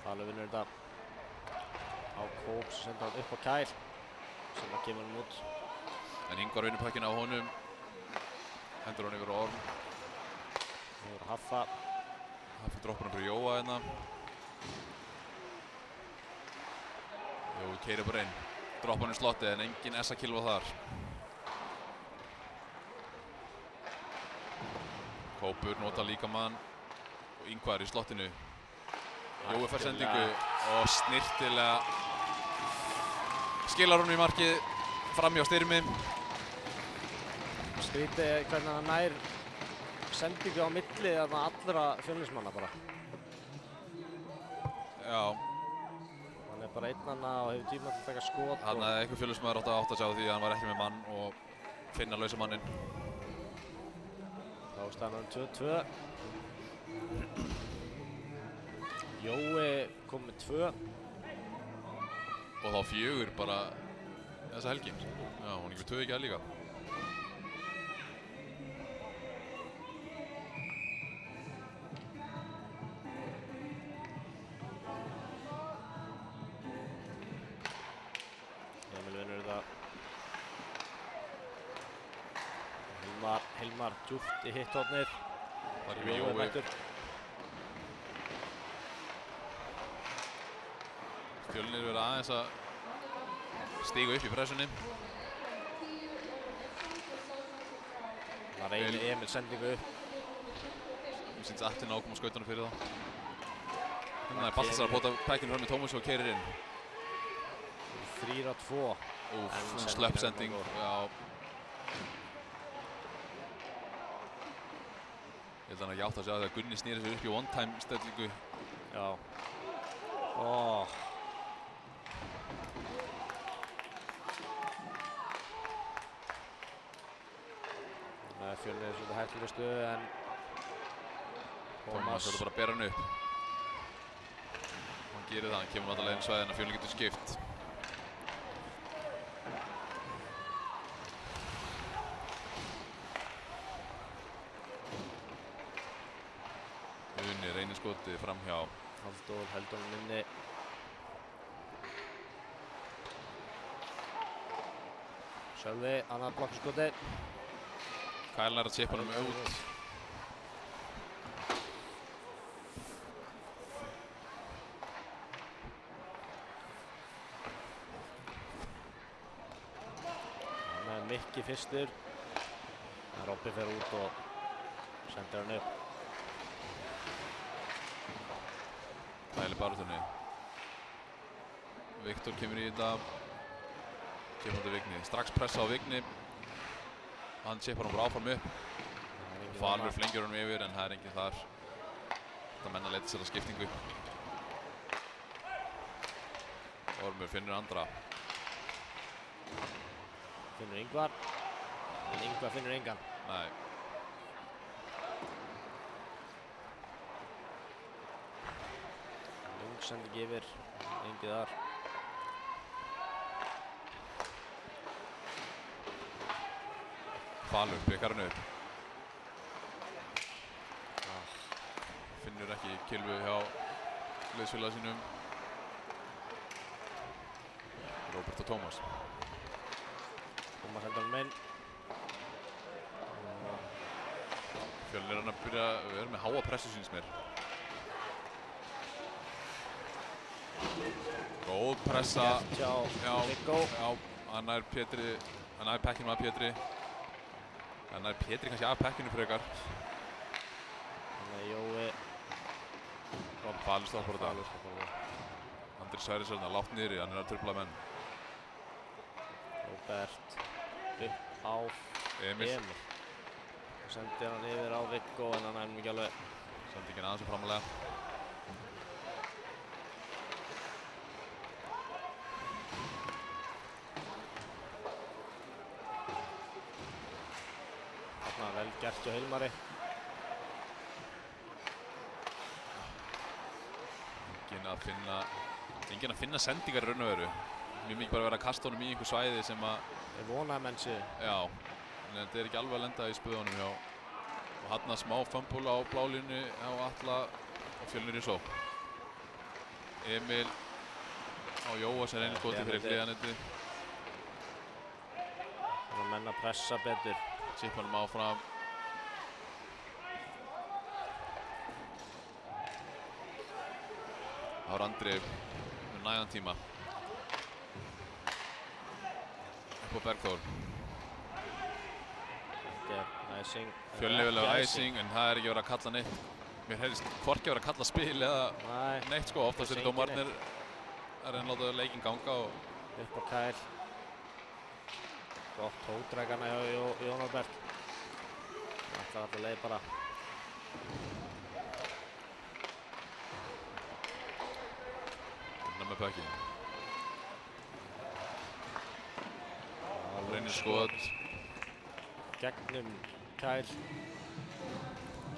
Falur vinnur þetta á Kóp sem sendur hann upp á Kyle sem að kemur hann út. En Ingvar vinnur pökkinu á honum. Hendur hann yfir á Orm. Nú er Haffa. Haffi droppar hann fyrir Jóa hérna. Jói keyrir bara inn. Droppar hann í slottið en engin SA-kill var þar. Kópur nota líkamann og Ingvar í slottinu. Jói fær sendingu og snirtilega skilar honum í markið framhjá Styrmi. Skrítið hvernig hann nær sendingu á milli þarna allra Fjölnismanna bara. Já. Hann er bara einn hana og hefur tíma til að taka skot. Hann hefði einhver Fjölnismaður átt að sjá því að hann var ekki með mann og finna lausa mannin. Þá staðan hann 2-2. Jói kom með 2. Og þá 4 bara þessa helgi. Já, hún ekki með 2 ekki að líka. Emil vinnur þetta. Hilmar djúpt í hitthornið. Það er með Jói. Fjölnir verið aðeins að stíga upp í pressunni. Það reynir Emil sendingu upp. Mér syns Atli ná að koma skautunum fyrir þá. Þannig að Baltasar að bóta pekkinu fram með Tómas og keyrir inn. 3-2. Slöpp sending. Já. Ég held að hann átt að segja að Gunni snýri sig upp í one-time stellingu. Já. Fjölnir er svolítið hættuleg stöðu en Tómas verður bara að bera hann upp. Hann gerir það, hann kemur alla leið inn svæðin að Fjölnir getur skipt. Unni reynir skotið framhjá. Halldór heldur hann inni. Sölvi, annað blokkskoti. Kyle er að chippa hann út. Ingi fyrstur. Robby fer út og sendir hann upp. Þægileg baráttunni. Viktor kemur í þetta. Kemur út af Vigni. Strax pressa á Vigni. Hann chippar hann bara áfram upp. Falur flengir honum yfir en það er enginn þar. Þetta menn að leita sér að skiptingu. Ormur finnur andra. Finnur Ingvar. En Ingvar finnur engan. Nei. Lung sendi ekki yfir. Engið þar. Falur blikar hann upp. Finnur ekki kilvu hjá liðsfélaga sínum. Róbert og Tómas. Tómas hendur hann inn. Fjölnir er hann að byrja að vera með háa pressu síns mér. Góð pressa. Já, Viggo. Já, hann nær Pétri, hann nær pekkinu að Pétri. Hann nær Pétri kannski af pekkinu frekar. Þannig að Jói. Falur stoppar þetta. Andri Sverrisson er lágt niðri, hann er að trufla menn. Róbert upp á Emil. Og sendir hann yfir á Viggo en hann ekki alveg. Sendingin aðeins og framalega. Þarna vel gert hjá Hilmari. Enginn að finna sendingar í raun og veru. Mjög mikið bara að vera að kasta honum í einhver svæði sem að... Ég vona að menn séu. Já, en þetta er ekki alveg að lenda í spöðunum hjá. Og hann smá fumble á blálínu á Atla og Fjölnir í sókn. Emil á Jóa sem reynir skotið fyrir hliðanetti. Þannig að menn að pressa betur. Chippar honum áfram. Það var Andri með nægan tíma. Upp á Bergþór. Þetta er æsing. Fjölnir vel á æsing en það er ekki verið að kalla neitt. Mér heyrðist hvorki verið að kalla spil eða neitt sko. Oftast eru dómarnir að reyna að láta leikinn ganga og... Upp á Kyle. Gott hódrækana hjá Jón Albert. Það ætlar alltaf leið bara. Með pökkið. Reynir skot. Gegnum Kyle.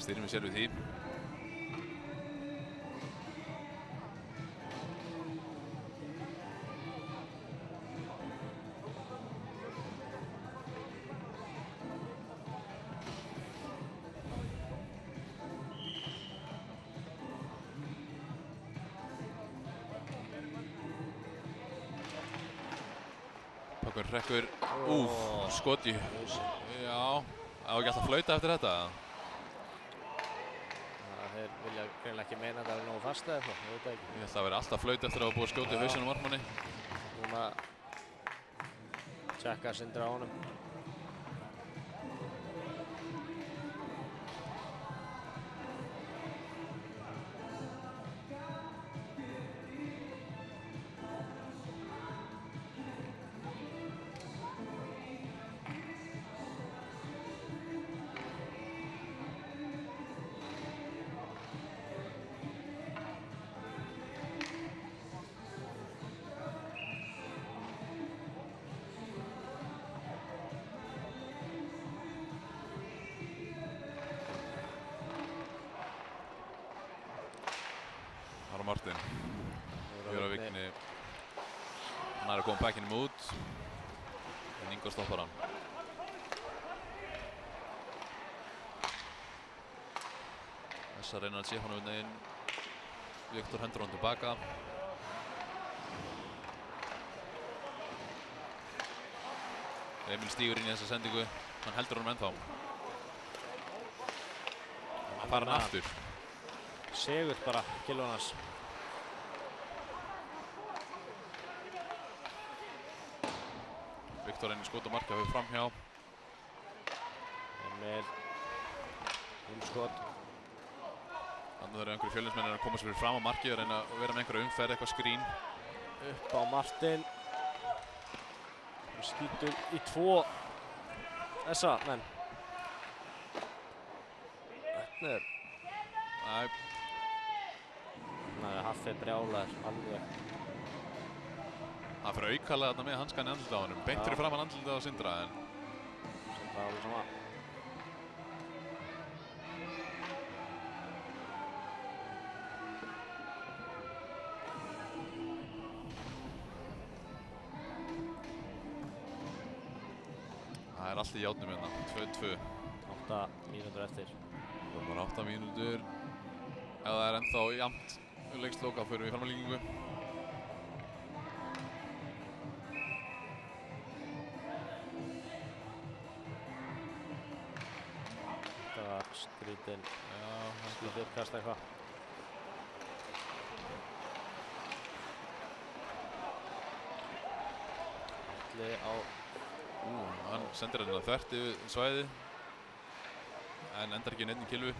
Stýrir mig sér við því. Rekkur, skoti. Já, á ekki alltaf flauta eftir þetta? Þeir vilja greinilega ekki meina að það er nógu fast eða eitthvað, ég veit það ekki. Ég held að það veri alltaf flauta eftir að hafa búið að skjóta í hausinn á markmanni. Núna tjekka Sindri á honum. Martin. Hér á Vigni. Hann er að koma backinum út. En Ingo stoppar hann. Þessa reynir að sé hann um inn. Viktor hendur hann tilbaka. Emil stígur inn í þessa sendingu. Hann heldur honum ennþá. Hann fær hann aftur. Segur bara kilónas. Viktor reynir skot og marka hefur framhjá. Emil. Húlskot. Þannig eru einhverju Fjölnismenn að koma sér fyrir fram á markið og reyna að vera með einhverja umferð, eitthvað skrín. Upp á Martin. Skýtur í 2 þessa menn. Þetta er... Nei, Haffi brjálaður, alveg. Það fyrir aukalega þarna með hanskan í andlitið á honum. Beint fyrir framan andlitið á Sindra, en... Sindra alveg sama. Það er allt í járnum hérna, 2-2. 8 mínútur eftir. Það var 8 mínútur. Ef það er ennþá jafnt leikslok, þá förum við í framlíkingu. Þetta var skrítinn. Skrítið uppkast eitthvað. Alli á... Hann sendir hérna þvert yfir svæðið. En endar ekki neitt í kilvu.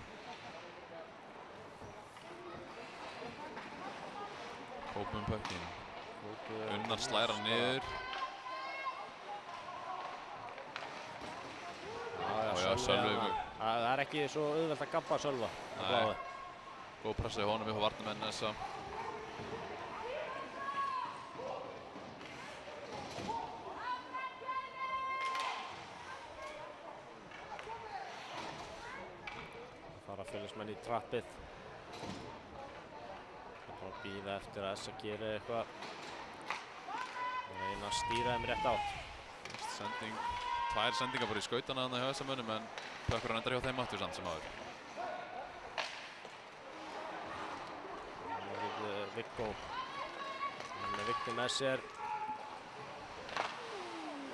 Kópum pökkinn. Unnar slær hann niður. Já, Sölvi. Það er ekki svo auðvelt að gabba Sölva. Nei. Góð pressa í honum upp á varnarmenn þessa. Fjölnismenn í trappið. Það er bara að bíða eftir að Essa geri eitthvað. Og reyna að stýra þeim rétt átt. Tvær sendingar bara í skautana þarna hjá þessum mönnum, en Pökkurinn endar hjá þeim aftur samt sem áður. Viggo. Hann er Viggo með sér.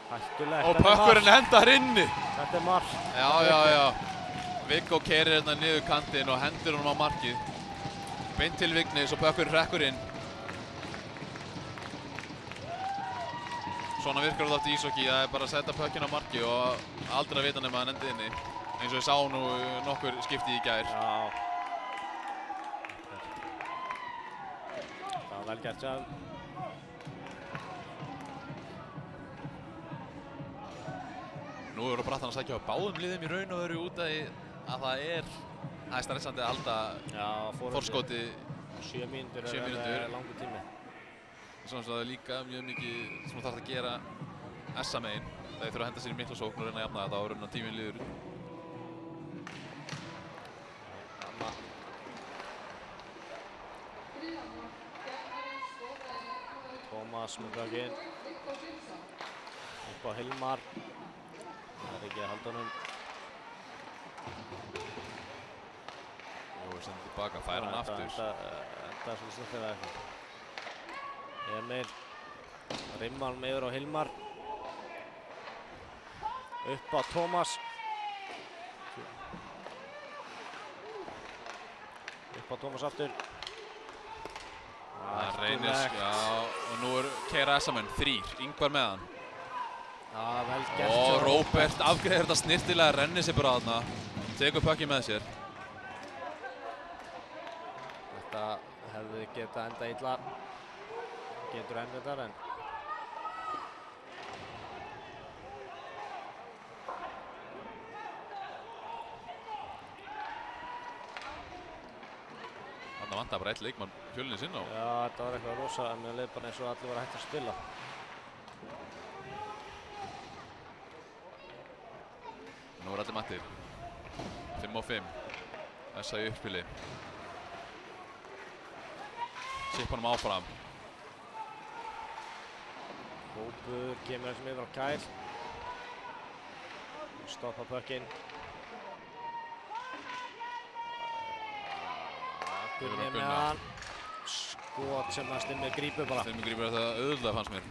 Hættulegt. Og Pökkurinn hendar inni! Þetta er mark. Já. Viggo keyrir hérna niður kantinn og hendur honum á markið. Beint til Vignis og Pökkurinn hrekkur inn. Svona virkar það oft í íshokkí, það er bara að setja Pökkinn á markið og aldrei að vita nema að hann endi inni. Eins og við sáum nú nokkur skipti í gær. Já. Það var vel gert sjálf. Nú eru Brattan að sækja á báðum liðum í raun og veru út af því að það er stressandi að halda forskoti 7 mínútur er langur tími. Svona sem það er líka mjög mikið sem það þarf að gera Essa megin. Þeir þurfa að henda sér í mikla sókn og reyna að jafna þetta áður en að tíminn líður. Tómas með bökinn. Upp á Hilmar. Það er ekki að halda honum. Jó, sendir tilbaka, fær hann aftur. Þetta er svona snögglega eitthvað. Emil. Rimmar hann yfir á Hilmar. Upp á Tómas. Upp á Tómas aftur. Það reynist, já, og nú keyra Essa-menn, 3, Ingvar með hann. Já, vel gert. Og Róbert afgreiðir þetta snirtilega, rennir sér bara þarna. Tekur Pökkinn með sér. Þetta hefði getað enda illa. Getur enn þetta, en... Þarna vantar bara 1 leikmann Fjölnis inn á. Já, þetta var eitthvað rosa, en mér leið bara eins og allir var hægt að spila. Nú er allir mættir. 5-5. Essa í uppspili. Sippa honum áfram. Hópur kemur þessum yfir á Kyle. Stoppa Pökkinn. Gunni með hann. Skot sem að Stimmi grípur bara. Stimmi grípur þetta auðvitað fannst mér.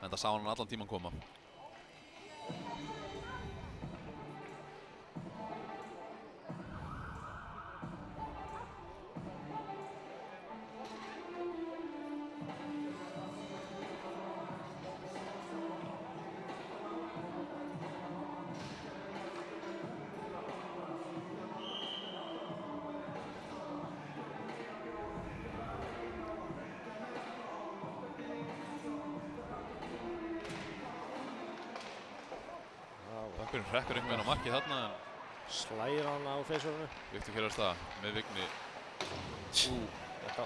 En það sá hann allan tíman koma. Pökkurinn hrekkur einhvern veginn á markið þarna en Slægir hann á face-offinu. Viktor Hjörvar Stað með Vigni. Þetta,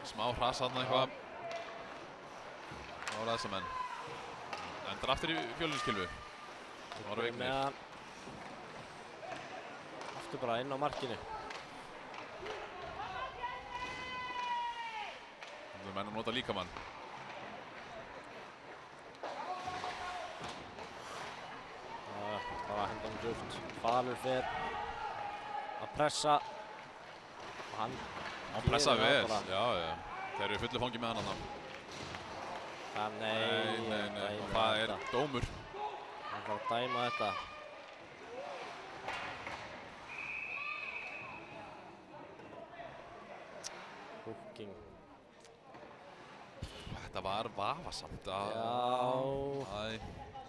Smá hras þarna eitthvað. Það var þessa menn. Endar aftur í fjölunskylfu. Það var Vignir. með hann. Aftur bara inn á markinu. Það er menn að nota líkamann. Bara henda hann djúpt. Falur fer að pressa. Og hann Pressaði gerir það vel, bara. já. Þeir eru fullu fangi með hann þarna. Nei. Og það er dómur. Hann þarf að dæma þetta. Hooking. Þetta var vafasamt að... Já.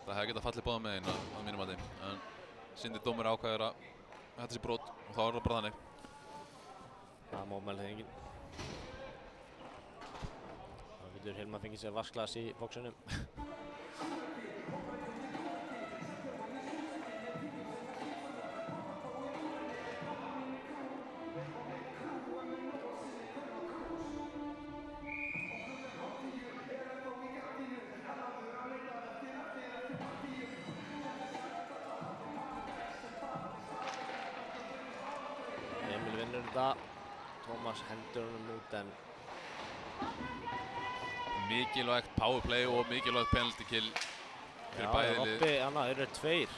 Það hefði getað fallið báðum megin að mínum mati. En Sindri dómur ákveður að þetta sé brot og þá er það bara þannig. Það mótmælið enginn. Þá getur Hilmar fengið sér vasklas í bóksunum. Emil vinnur þetta. Tómas hendur honum út en Mikilvægt powerplay og mikilvægt penalty kill fyrir bæði lið. Robby, þeir eru tveir.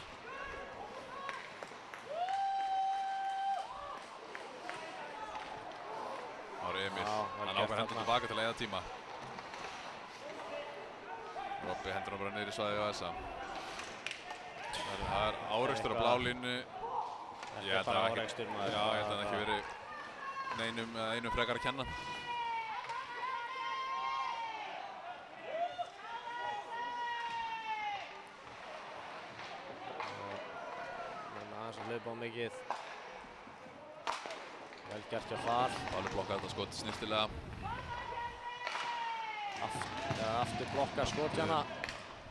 Ári Emil, Já, vel hann gert ákveður hendur þarna. tilbaka til að eyða tíma. Robby hendur hann bara niður í svæði á þessa. Það er árekstur á blálínu. Þetta er bara árekstur maður. Já, ég held að það ekki verið einum frekar að kenna. Aðeins að hlaupa á mikið. Vel gert hjá Fal. Falur blokkar þetta skot snirtilega. Aftur blokkar skot hérna.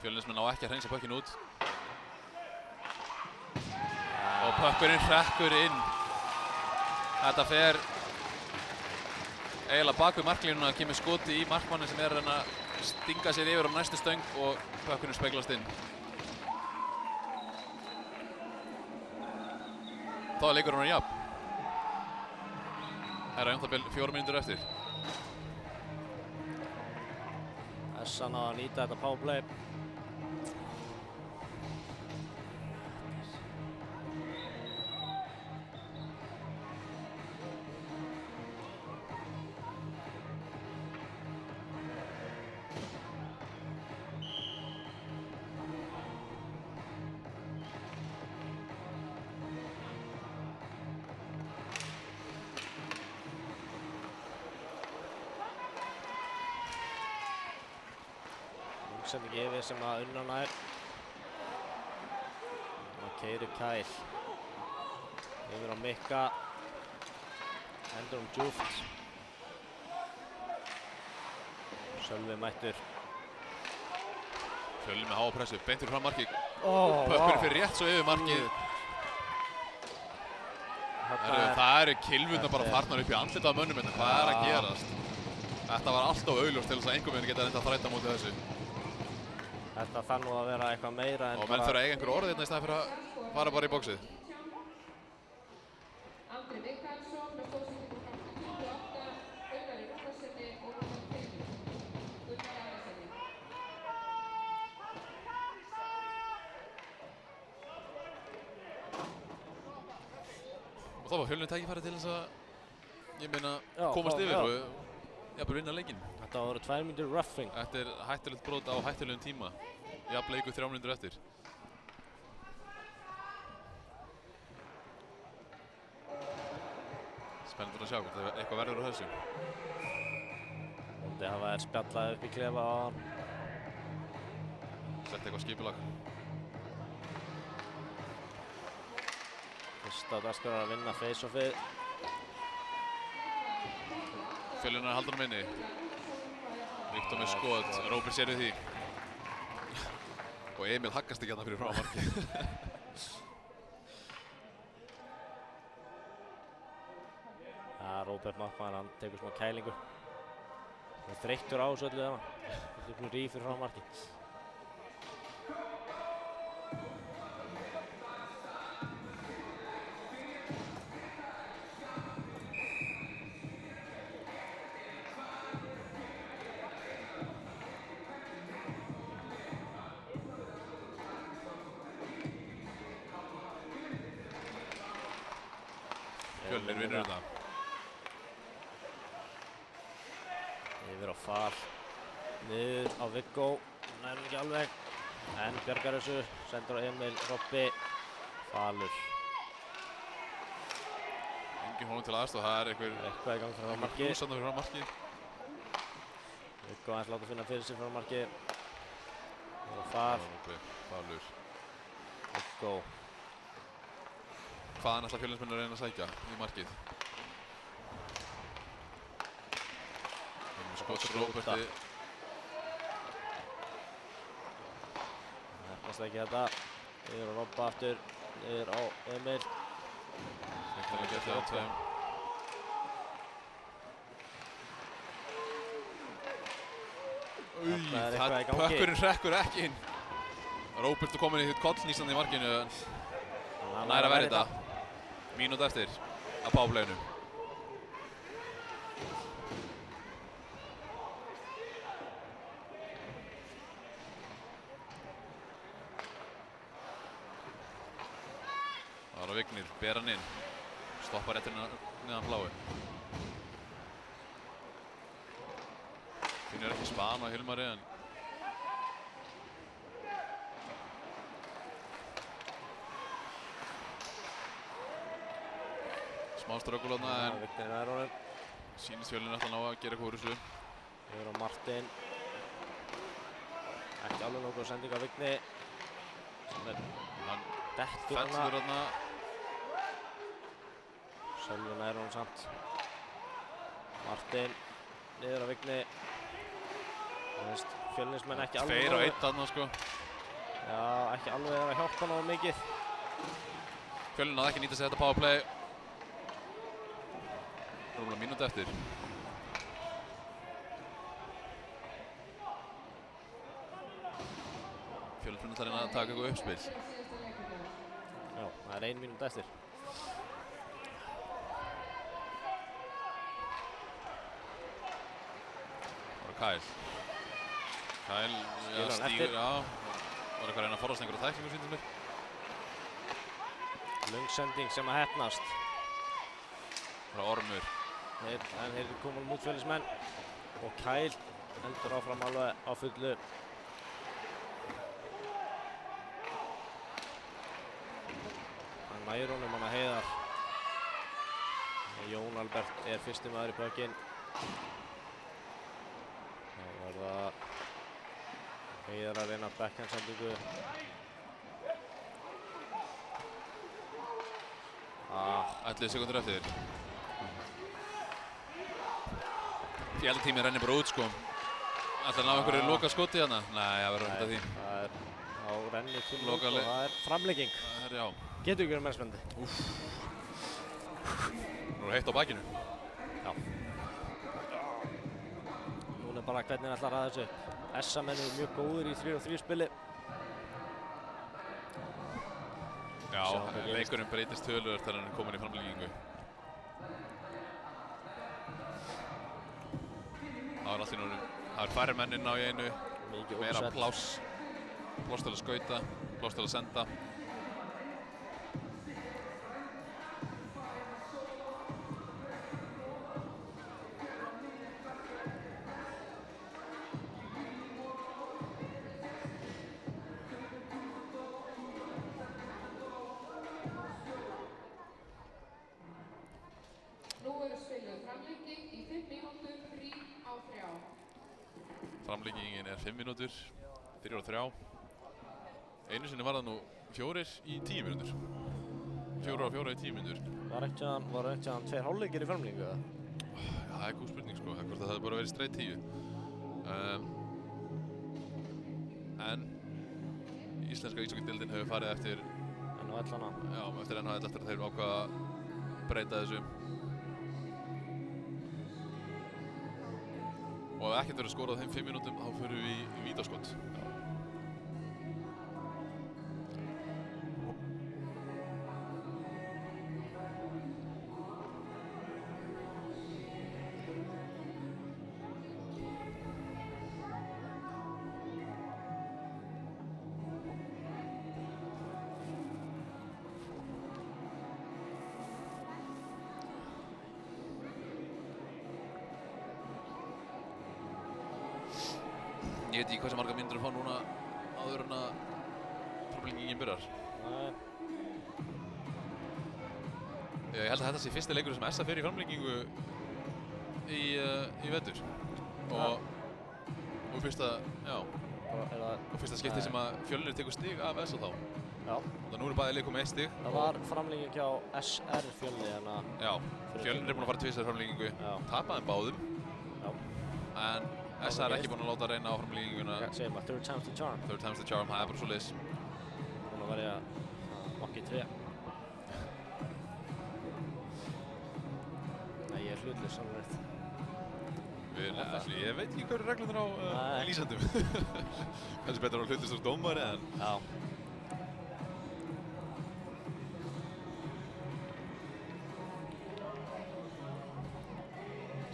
Fjölnismenn á ekki að hreinsa pökkinn út. Og pökkurinn hrekkur inn. Þetta fer eiginlega bak við marklínuna, kemur skoti í markmannin sem er að reyna að stinga sér yfir á næstu stöng og pökkurinn speglast inn. Þá er leikurinn jafn. Það er um það bil 4 mínútur eftir. Essan á að nýta þetta powerplay. Sending yfir sem að Unnar nær. Og keyrir Kyle. Yfir á Mikka. Hendur djúpt. Sölvi mættur. Fjölnir með háa pressu, beintur fram markið. Pökkurinn fyrir rétt svo yfir markið. Það eru kylfurnar bara farnar upp í andlitið af mönnum hérna. Hvað er að gerast? Þetta var alltaf augljóst til þess að einhver minn geta reynda að þræta móti þessu. Þetta þarf nú að vera eitthvað meira en og menn þurfa að eiga einhver orð hérna í staðinn fyrir að fara bara í bóksið. Andri Mikaelsson með stóðsendingu frá 28, Gunnari Rúnarssoni og Rúnar Finnur. Gunnar Arassoni. Og þá var Fjölnir tækifæri til þess að, ég meina, komast yfir og jafnvel vinna leikinn. Þetta voru 2 mínútur roughing. Þetta er hættulegt brot á hættulegum tíma. Jafn leikur 3 mínútur eftir. Spennandi að sjá hvort eitthvað verður á þessu. Þetta hafa spjallað upp í klefa á hann. Sett eitthvað skipulag. Fyrsta dagskrá að vinna face-offið. Fjölnir að halda honum inni. Viktor með skot, Róbert sér við því. Og Emil haggast ekki hérna fyrir frá markið. Róbert markmaður, hann tekur smá kælingu. Hann er þreyttur á þessu öllu þarna. Þetta er ríf fyrir frá marki. Fjölnir vinnur þetta. Yfir á Fal. Niður á Viggo. Nær ekki alveg. En bjargar þessu. Sendur á Emil, Robbi. Falur. Engin honum til aðstoð, það er eitthvað Eitthvað í gang frá marki. húsarnar fyrir frá marki. Viggo aðeins láta finna fyrir sig frá marki. Yfir á Fal. Falur. Viggo. Hvaðan ætla Fjölnismenn að reyna að sækja í markið? Skotur Róberti. Nefnast ekki þetta. Yfir á Robba aftur. Yfir á Emil. Þetta er ekki eftir á tveim. Þarna er eitthvað í gangi. Pökkurinn hrekkur ekki inn. Róbert er komin í kollnýstandi í markinu. Hann nær að verða þetta. Mínúta eftir að powerplayinu. Það var Vignir, ber hann inn. Stoppar réttur neðan bláu. Finnur ekki span á Hilmari en smá ströggul þarna en Vignir nær honum. sýnist Fjölnir ætla að ná að gera eitthvað úr þessu. Yfir á Martin. Ekki alveg nokkuð sending á Vigni. Sem er Hann dettur fellur hana. þarna. Sölvi nær honum samt. Martin. Niður á Vigni. Það veist, Fjölnismenn ekki alveg 2 á 1 þarna sko. Já, ekki alveg að hjálpa nógu mikið. Fjölnir náði ekki nýta sér þetta powerplay. Rúmlega mínúti eftir. Fjölnir ætlar að reyna að taka eitthvað uppspil. Já, það er 1 mínúta eftir. Það var Kyle. Kyle Skilur hann stígur, eftir. já. Var eitthvað að reyna að forðast einhverja tæklingu sýndum mér. Löng sending sem að heppnast. Frá Ormur. En þeir eru komin út Fjölnismenn. Og Kyle heldur áfram alveg á fullu. Hann nær honum hann að Heiðar. Jón Albert er fyrsti maður í pökkinn. Þá verða Heiðar að reyna backhandsendingu. 11 sekundur eftir. Fjaldatíminn rennir bara út sko. Ætlar að ná einhverju loka skoti hérna? Nei, það verður ekkert að því. Það er á renni tíma og Lokaleik. það er framlegging. Það er já. Getur ekki verið meira spennandi. Nú er heitt á bakinu. Já. Núna er bara hvernig hann ætlar að ræða þessu upp. SA-menn eru mjög góðir í 3-3 spili. Já, Sjá hvað gerist. leikurinn breytist töluvert þegar hann er komin í framlengingu. Það er allt í núna. Það er færri menn inn á í einu. Mikið Meira ósett. pláss. Pláss til að skauta, pláss til að senda. Nú eru spiluð framlenging í 5 mínútur, 3 á 3. Framlengingin er 5 mínútur, 3 á 3. Einu sinni var það nú 4 í 10 mínútur. 4 á 4 í 10 mínútur. Var ekkert hann 2 hálfleikir í framlengingu eða? Já, það er góð spurning sko, hvort það hefði bara verið straight 10. En íslenska íshokkeydeildin hefur farið eftir, NHL-ana. já, eftir NHL eftir að þeir ákvaða að breyta þessu. Og ef ekkert verður skorað á þeim 5 mínútum, þá förum við í vítaskot. Ég veit ekki hvað sem marga mínútur fá núna áður en að framlengingin byrjar. Nei. Ég held að þetta sé fyrsti leikur sem SA fer í framlengingu í vetur. Og fyrsta skipti sem að Fjölnir tekur stig af SA þá. Já. Þannig að nú bæði lið komið 1 stig. Það var framlenging hjá SR Fjölnir hérna. Já, Fjölnir búinn að fara tvisvar í framlengingu. Tapaði þeim báðum. Já. En SA ekki búinn að láta reyna á framlenginguna. Segir maður, third time's the charm. Third time's the charm, það bara svoleiðis. Búinn að verja okki 3. Nei, ég hlutlaus alveg rétt. Ég veit ekki hvað eru reglurnar á lýsendum. Kannski betur að hlutlaus úr dómari en... Já.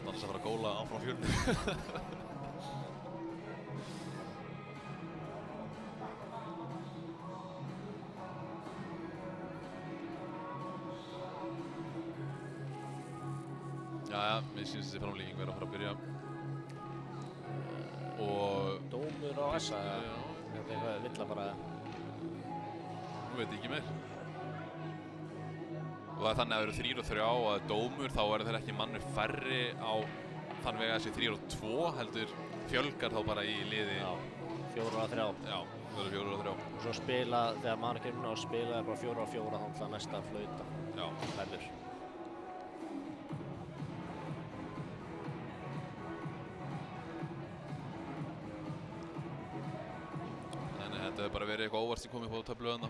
Annars að fara að góla áfram Fjölnir. Jæja, mér syns þessi framlenging verður að fara að byrja. Og... Dómur á SA, eða? Þetta er eitthvað villa bara. Nú veit ég ekki meir. Og það er þannig að það eru 3 og 3 og að dómur, þá eru þeir ekki mannu færri á þann vega þessi 3 og 2, heldur fjölgar þá bara í liði. Já, 4 og 3. Já, það eru 4 og 3. Og svo spila, þegar maður kemur inn á að spila, er bara 4 og 4, þá ætla næsta að flauta. Já. Verður. Þetta hefur bara verið eitthvað óvart sem komið upp á töflu þarna.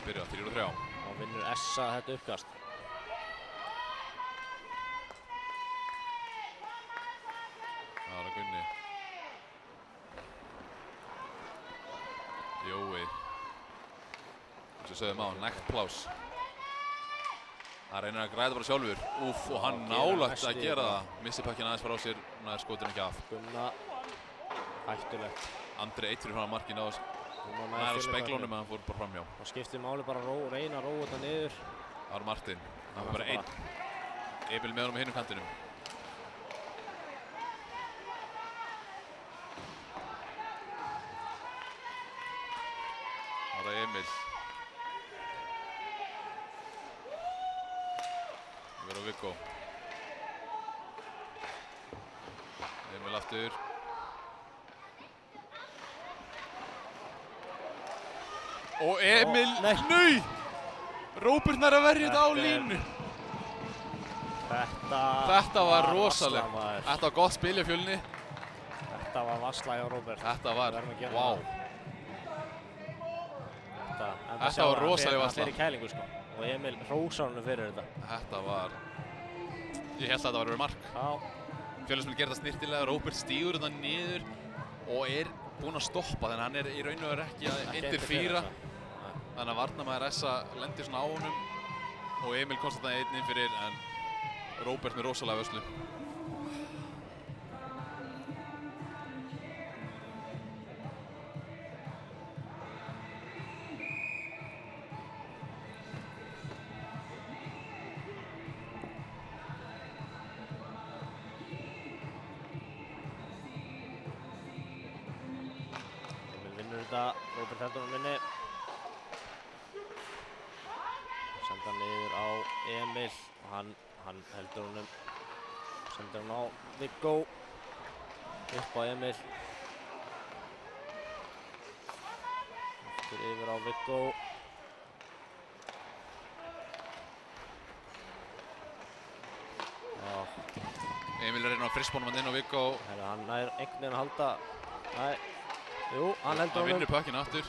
Byrja, 3 og 3. Og vinnur SA þetta uppkast. Það er að Gunni. Jói. Eins og sögðum á, nægt plás. Það reynir að græða bara sjálfur. Úff, og hann nálægt að gera það. Missi pökkinn aðeins frá sér, næður skotinn ekki af. Gunna, hættulegt. Andri 1 fyrir frá markið náðast. Það er á speglunum en hann fór bara framhjá. Það skiptir máli bara að reyna að róa þetta niður. Það var Martin. Það var bara 1. Emil með honum á hinum kantinum. Það var Emil. Það verður á Viggo. Emil aftur. Og Emil, nei! Róbert nær að verja þetta á línu. Þetta var rosalegt. Þetta var gott spil hjá Fjölni. Þetta var vassla hjá Róbert. Þetta var, vá. Þetta var rosalega vassla. Það fyrir kælingu sko. Og Emil hrósar honum fyrir þetta. Þetta var, ég held að þetta var að vera mark. Já. Fjölni sem gerði þetta snirtilega, Róbert stígur þetta niður og er búinn að stoppa, þannig að hann er í raun og veru ekki að interfíra. Þannig að varnarmaður SA lendir svona á honum og Emil komst þetta einn inn fyrir en Róbert með rosalega vörslu. Emil vinnur þetta, Róbert heldur hann vinni. Senda hann niður á Emil og hann heldur honum, sendir hann á Viggo, upp á Emil, aftur yfir á Viggo, já. Emil er reyna á frispónum hann inn á Viggo. Hann nær einhvern veginn að halda, nei, jú, hann heldur honum. Hann vinnur pökkinn aftur.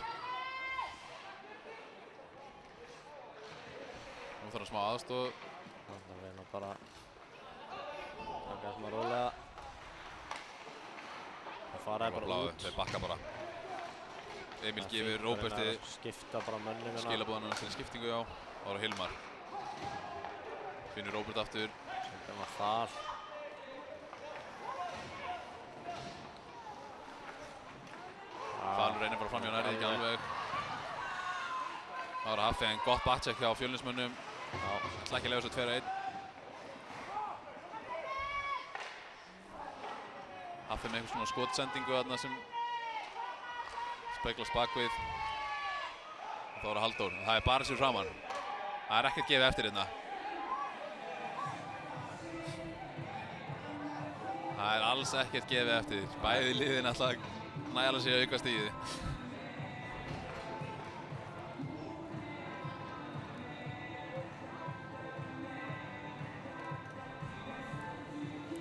Nú þarf hann smá aðstoð. Það reyna bara að taka þetta rólega. Það faraði bara Bláu, út. þeir bakka bara. Emil Það gefur fínt að Róberti reyna að skipta bara mönnum hérna. skilabúðan til skiptingu, já. Það var Hilmar. Finnur Róbert aftur. Sendir hann að þar. Falur reynir bara fram hjá nærði ekki alveg. Það var Haffi en gott backcheck hjá Fjölnismönnum. Ætla ekki að lefa svo 2-1. Haffi með eitthvað svona skotsendingu þarna sem speglast bakvið. Og þá var það Halldór. Það er bara sér framann. Það er ekkert gefið eftir hérna. Það er alls ekkert gefið eftir. Bæði liðin alltaf nægilega sig að auka stigið.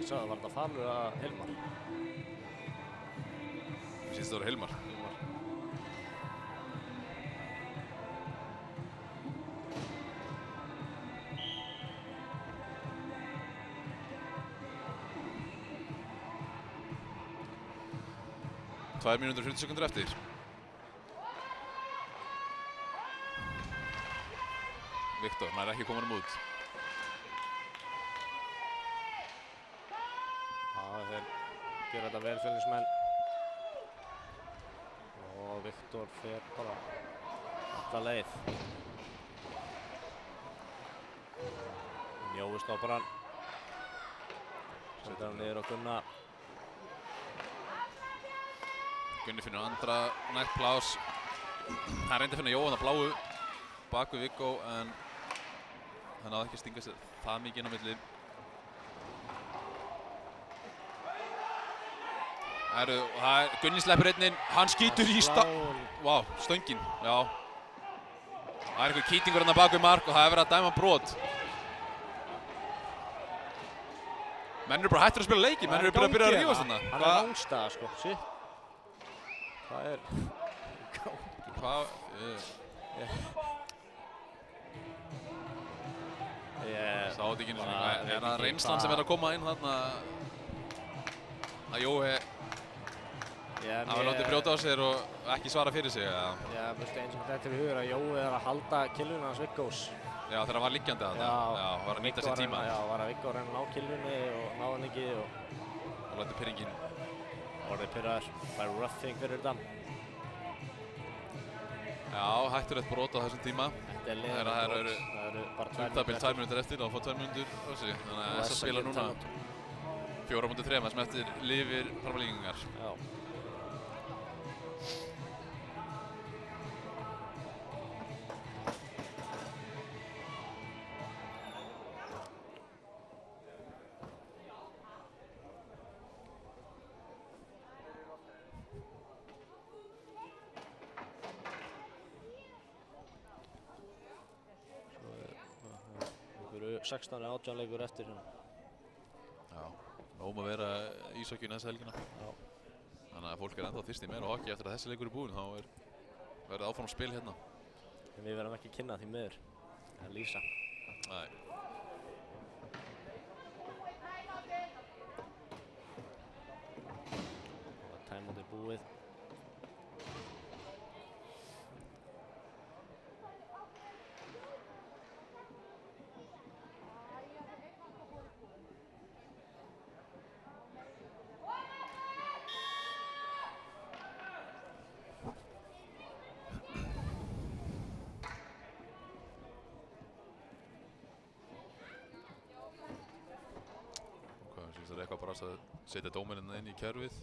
Ég sagði var þetta Falur að Hilmar. Mér syns það voru Hilmar. Tvær mínútur og 40 sekundur eftir. Viktor nær ekki komin út. Já, þeir gera þetta vel Fjölnismenn. Og Viktor fer bara alla leið. Jói stoppar hann. Setur hann niður á Gunna. Gunni finnur andra nægt plás. Hann reyndi að finna Jóhann að bláu bak við Viggo en hann náði ekki að stinga sér það mikið inn á milli. Gunni sleppur einninn, hann skýtur í Vá, stöngin, já. Það er einhver kýtingur hérna bak við mark og það er verið að dæma brot. Menn eru bara hættir að spila leiki, menn eru bara að byrja að rífast þarna. Hann er langstæða sko, shit. Hvað er Hvað? Ég Sá þetta ekki einu sinni. Er það reynslan sem er að koma inn þarna að Jói hafi látið brjóta á sér og ekki svara fyrir sig? Já, veistu eins og þetta er í hugur að Jói er að halda killuna hans Viggós. Já, þegar hann var liggjandi þarna. Já, var að nýta sér tíma. Já, var að Viggó reyna að ná killunni og náði hann ekki og látið pirringinn. Orðið pirraður, fær roughing fyrir þetta. Já, hættulegt brot á þessum tíma. Þetta er liðan brot. Það eru bara 2 mínútur eftir og fá 2 mínútur á sig. Þannig að þess að spila núna 4-3 sem eftir lifir framlíkingar. Já. Það eru 16-18 leikur eftir hérna. Já, nóg að vera íshokkjuna þessa helgina. Já. Þannig að fólk er ennþá þyrst í meira hokki eftir að þessi leikur er búinn, þá verður áfram spil hérna. En við verðum ekki að kynna því miður. Það er lýsa. Nei. Time out er búið. Það er eitthvað bara að setja dómarinn inn í kerfið.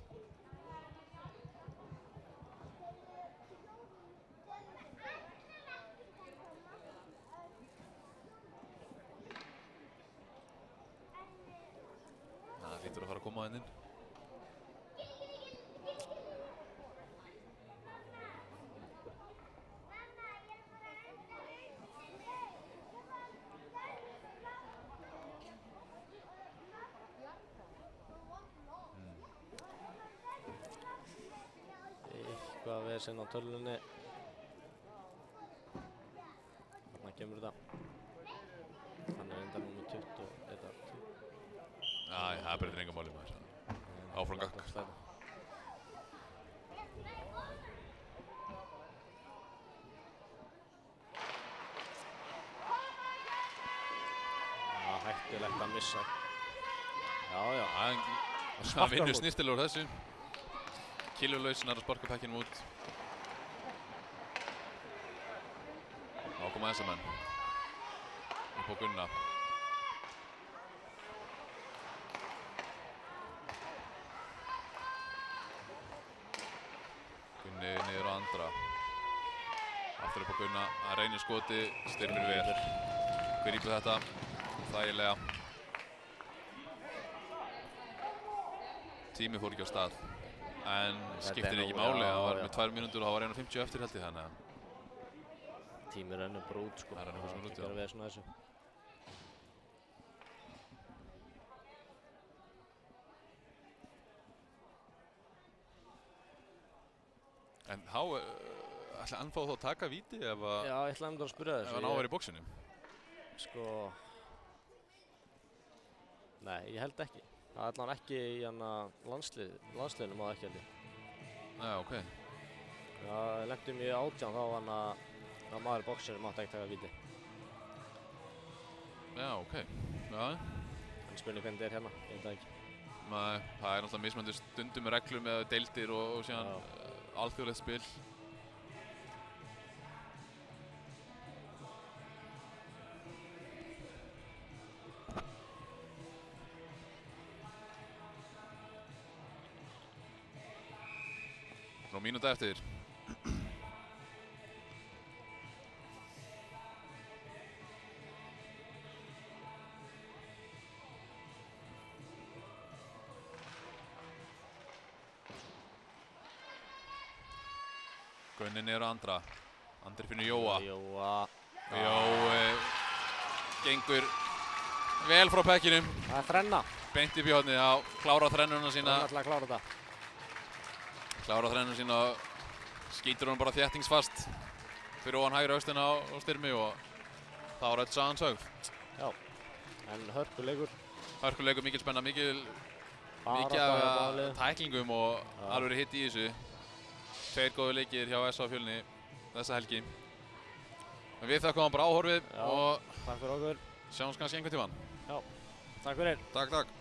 Það hlýtur að fara að koma inn. Eitthvað vesen á tölvunni. Þarna kemur þetta. Hann er enda númer 21. Það breytir enga máli maður. Áfram gakk. hættulegt að missa. Já. Hann vinnur snirtilega úr þessu. Killulaus nær að sparka pekkinum út. Þá koma þessa menn. Upp á Gunna. Gunni niður á Andra. Aftur upp á Gunna. Hann reynir skoti. Styrmir vel. Grípur þetta. Þægilega. Tími fór ekki á stað. En skiptir ekki máli. Það var með 2 mínútur og það var 1:50 eftir held ég þannig að tími rennur bara út sko. Það rennur bara út, já. Það er vesen á þessu. En ætli hann fá þá að taka víti ef Já, ég ætlaði að spyrja þessu. ef hann á að vera í bóksinu? Sko... Nei, ég held ekki. Það er allan ekki í landsliðinu má það ekki held ég. Nei, ok. Já, lentum í 18 þá var maður í bóksinu mátti ekki taka víti. Já, ok. Já. En spurning hvernig þetta er hérna, ég veit það ekki. Nei, það er náttúrulega mismunandi stundum með reglur með deildir og síðan alþjóðlegt spil. Nú mínúta eftir. Gunni niður á Andra. Andri finnur Jóa. Jói gengur vel frá pekkinum. Það er þrenna. Beint upp í hornið, já, klára þrennuna sína. Það er alltaf að klára þetta. Klára þrennuna sína og skýtur hún bara þéttingsfast fyrir ofan hægri austina á Styrmi og þá er öll sagan sögð. Já, en hörkuleikur. Hörkuleikur, mikil spenna, mikil af tæklingum og alveg hitt í þessu. 2 góðu leikir hjá SA Fjölni þessa helgi. En við þakkum bara áhorfið og takk fyrir okkur. sjáumst kannski einhvern tímann. Já, takk fyrir. Takk.